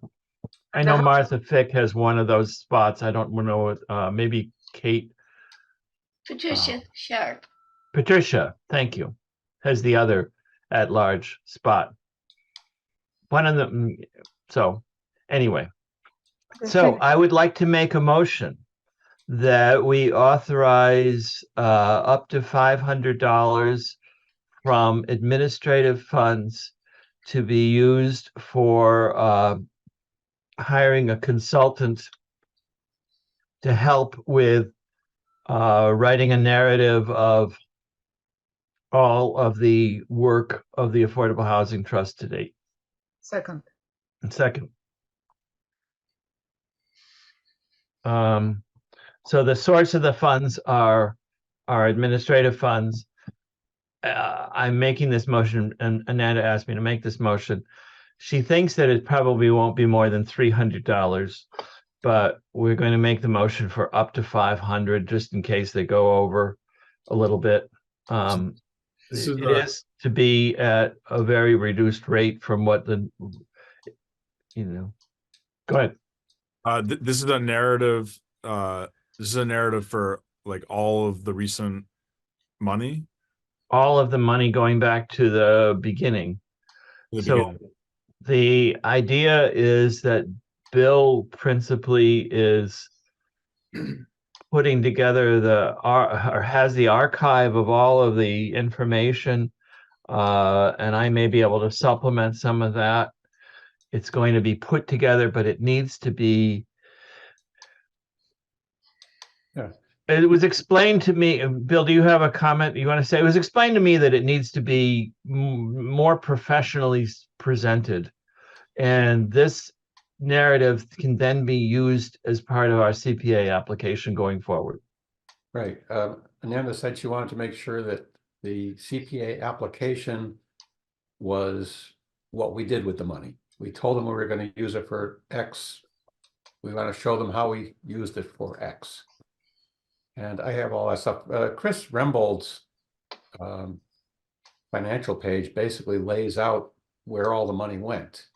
I know Martha Fick has one of those spots. I don't know, maybe Kate. Patricia Sharp. Patricia, thank you, has the other at large spot. One of them. So anyway, so I would like to make a motion that we authorize up to $500 from administrative funds to be used for hiring a consultant to help with writing a narrative of all of the work of the Affordable Housing Trust to date. Second. So the source of the funds are administrative funds. I'm making this motion, and Ananda asked me to make this motion. She thinks that it probably won't be more than $300, but we're going to make the motion for up to $500 just in case they go over a little bit. It is to be at a very reduced rate from what go ahead. This is a narrative. This is a narrative for like all of the recent money. All of the money going back to the beginning. The idea is that Bill principally is putting together or has the archive of all of the information, and I may be able to supplement some of that. It's going to be put together, but it needs to be it was explained to me, Bill, do you have a comment you want to say? It was explained to me that it needs to be more professionally presented. And this narrative can then be used as part of our CPA application going forward. Right. Ananda said she wanted to make sure that the CPA application was what we did with the money. We told them we were going to use it for X. We want to show them how we used it for X. And I have all that stuff. Chris Rembold's financial page basically lays out where all the money went,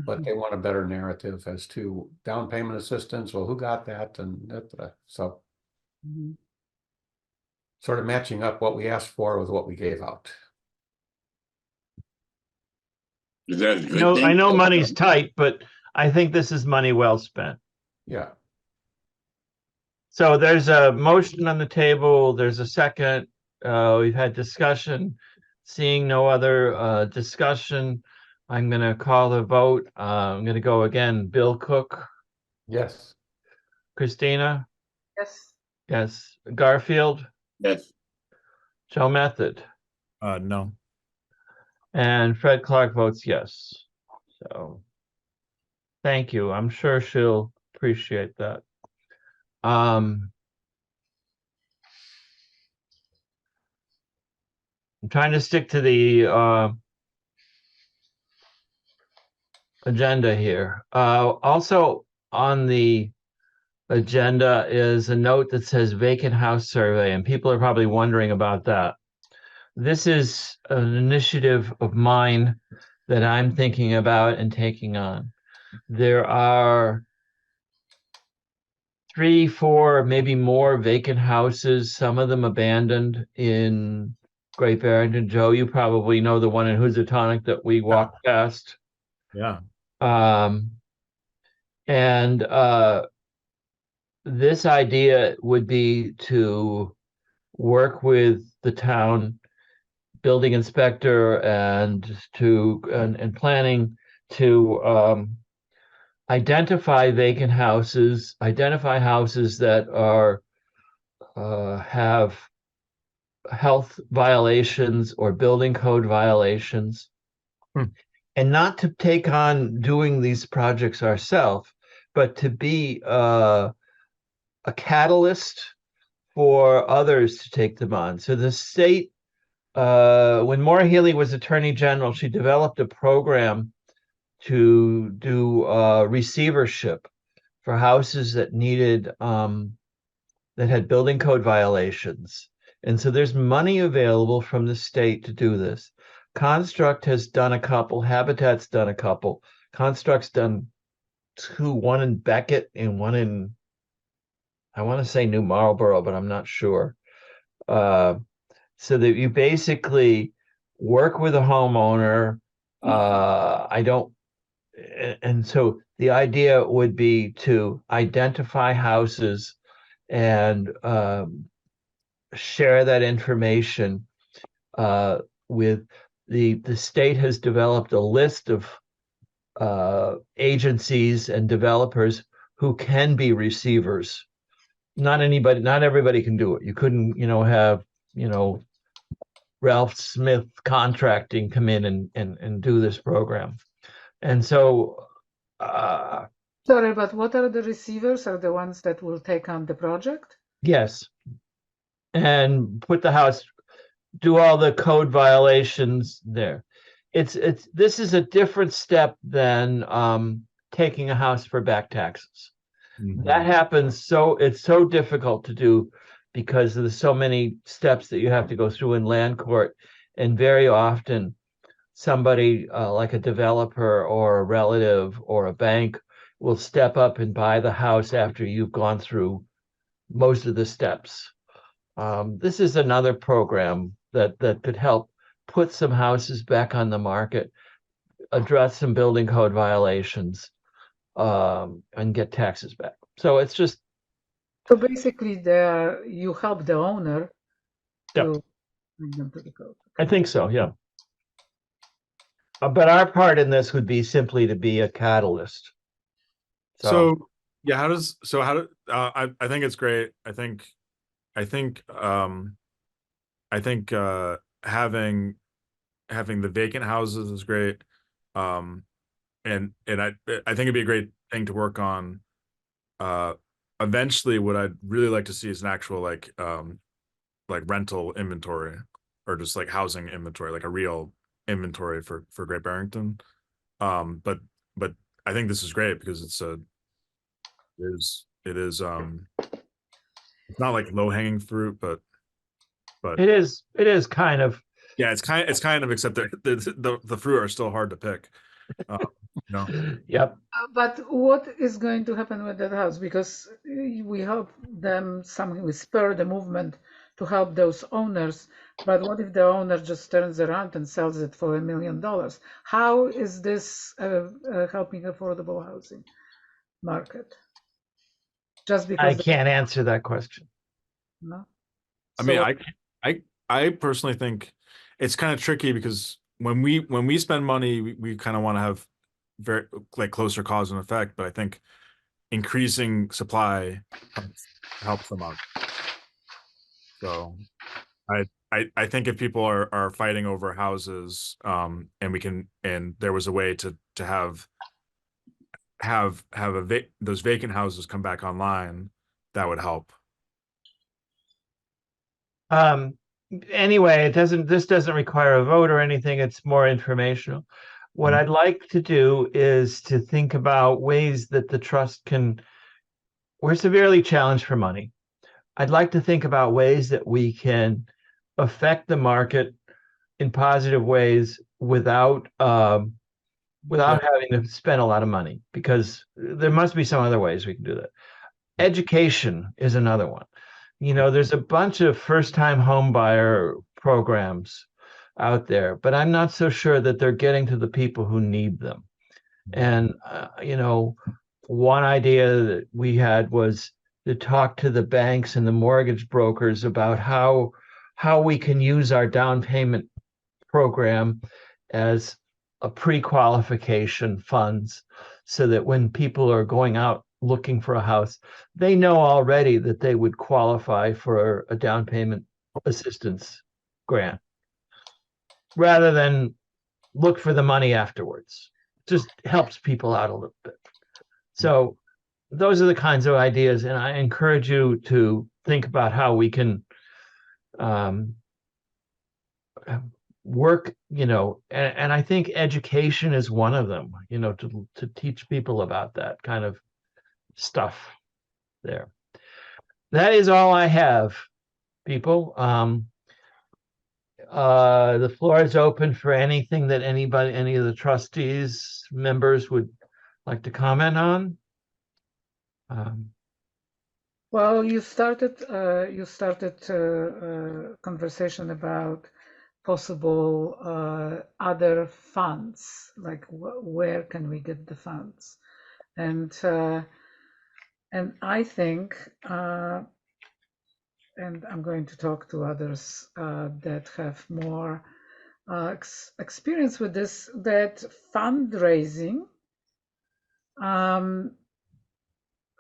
but they want a better narrative as to down payment assistance. Well, who got that? And so sort of matching up what we asked for with what we gave out. Is that a good No, thing? I know money's tight, but I think this is money well spent. Yeah. So there's a motion on the table. There's a second. We've had discussion. Seeing no other discussion, I'm going to call the vote. I'm going to go again. Bill Cook, Yes. Christina, Yes. yes. Garfield, Yes. Joe Method, No. and Fred Clark votes yes. So thank you. I'm sure she'll appreciate that. I'm trying to stick to the agenda here. Also on the agenda is a note that says vacant house survey, and people are probably wondering about that. This is an initiative of mine that I'm thinking about and taking on. There are 3, 4, maybe more vacant houses, some of them abandoned in Great Barrington. Joe, you probably know the one in Housatonic that we walked past. Yeah. And this idea would be to work with the town building inspector and planning to identify vacant houses, identify houses that are have health violations or building code violations, and not to take on doing these projects ourselves, but to be a catalyst for others to take them on. So the state, when Maura Healey was Attorney General, she developed a program to do receivership for houses that needed that had building code violations. And so there's money available from the state to do this. Construct has done a couple, Habitat's done a couple. Construct's done 2, one in Beckett and one in, I want to say New Marlboro, but I'm not sure. So that you basically work with a homeowner. And so the idea would be to identify houses and share that information with the state has developed a list of agencies and developers who can be receivers. Not everybody can do it. You couldn't, have, Ralph Smith Contracting come in and do this program. And so Sorry, but what are the receivers? Are the ones that will take on the project? yes. And put the house, do all the code violations there. This is a different step than taking a house for back taxes. That happens, so it's so difficult to do because there's so many steps that you have to go through in land court, and very often somebody like a developer or a relative or a bank will step up and buy the house after you've gone through most of the steps. This is another program that could help put some houses back on the market, address some building code violations, and get taxes back. So it's just. So basically, you help the owner to bring them to the code. I think so, yeah. But our part in this would be simply to be a catalyst. So yeah, I think it's great. I think having the vacant houses is great. And I think it'd be a great thing to work on. Eventually what I'd really like to see is an actual like rental inventory, or just like housing inventory, like a real inventory for Great Barrington. But I think this is great because it's it's not like low hanging fruit, but It is kind of. yeah, it's kind of, except that the fruit are still hard to pick. Yep. But what is going to happen with that house? Because we help them somehow, we spur the movement to help those owners. But what if the owner just turns around and sells it for $1 million? How is this helping affordable housing market? Just because I can't answer that question. no? I mean, So- I personally think it's kind of tricky, because when we spend money, we kind of want to have very like closer cause and effect, but I think increasing supply helps them out. So I think if people are fighting over houses, and there was a way to have those vacant houses come back online, that would help. Anyway, this doesn't require a vote or anything. It's more informational. What I'd like to do is to think about ways that the trust we're severely challenged for money. I'd like to think about ways that we can affect the market in positive ways without having to spend a lot of money, because there must be some other ways we can do that. Education is another one. There's a bunch of first-time home buyer programs out there, but I'm not so sure that they're getting to the people who need them. And, one idea that we had was to talk to the banks and the mortgage brokers about how we can use our down payment program as a pre-qualification funds, so that when people are going out looking for a house, they know already that they would qualify for a down payment assistance grant, rather than look for the money afterwards. Just helps people out a little bit. So those are the kinds of ideas, and I encourage you to think about how we can work, and I think education is one of them, to teach people about that kind of stuff there. That is all I have, people. The floor is open for anything that any of the trustees members would like to comment on. Well, you started conversation about possible other funds, like where can we get the funds, and I think, and I'm going to talk to others that have more experience with this, that fundraising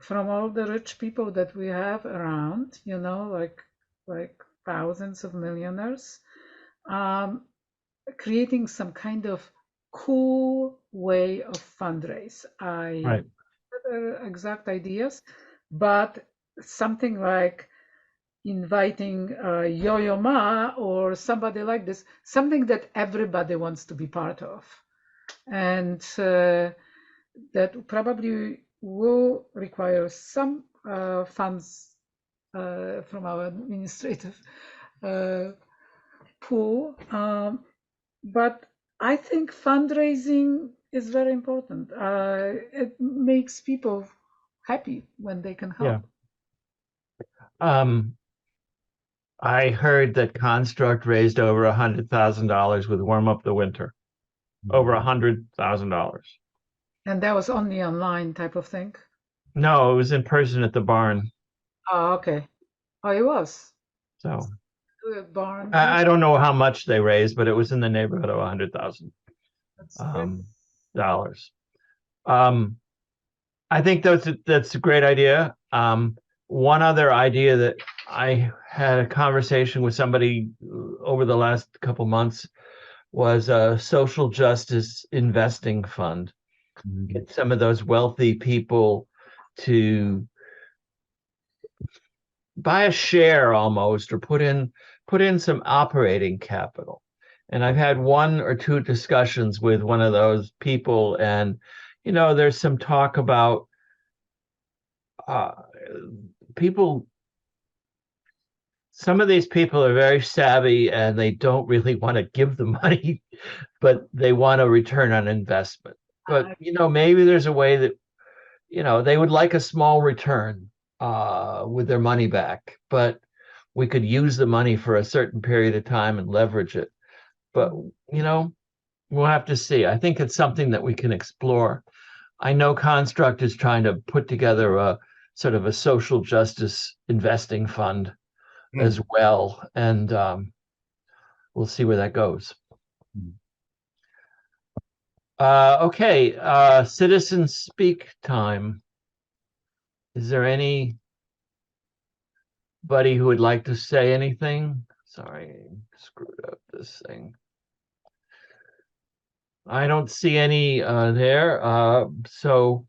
from all the rich people that we have around, like thousands of millionaires, creating some kind of cool way of fundraise. I Right. exact ideas, but something like inviting Yo-Yo Ma or somebody like this, something that everybody wants to be part of, and that probably will require some funds from our administrative pool, but I think fundraising is very important. It makes people happy when they can help. Yeah. I heard that Construct raised over $100,000 with Warm Up the Winter. Over $100,000. And that was only online type of thing? No, it was in person at the barn. Oh, okay. Oh, it was. So Barn. I don't know how much they raised, but it was in the neighborhood of $100,000 dollars. I think that's a great idea. One other idea that I had a conversation with somebody over the last couple months was a social justice investing fund. Get some of those wealthy people to buy a share almost, or put in some operating capital. And I've had 1 or 2 discussions with one of those people, and there's some talk about people. Some of these people are very savvy and they don't really want to give the money, but they want a return on investment. But maybe there's a way that they would like a small return with their money back, but we could use the money for a certain period of time and leverage it. But we'll have to see. I think it's something that we can explore. I know Construct is trying to put together a sort of a social justice investing fund as well, and we'll see where that goes. Okay, citizen speak time. Is there anybody who would like to say anything? Sorry, screwed up this thing. I don't see any there. So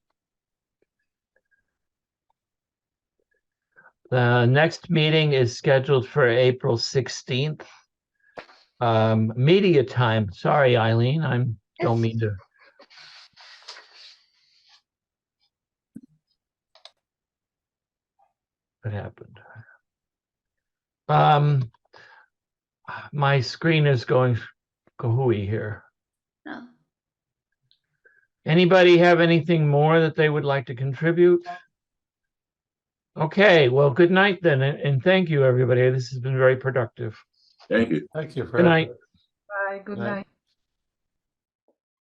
the next meeting is scheduled for April 16th. Media time. Sorry, Eileen, I don't mean to. What happened? My screen is going kahooey here. No. Anybody have anything more that they would like to contribute? Okay, well, good night then, and thank you, everybody. This has been very productive. Thank you. Thank you. Good night. Bye. Good Night. night.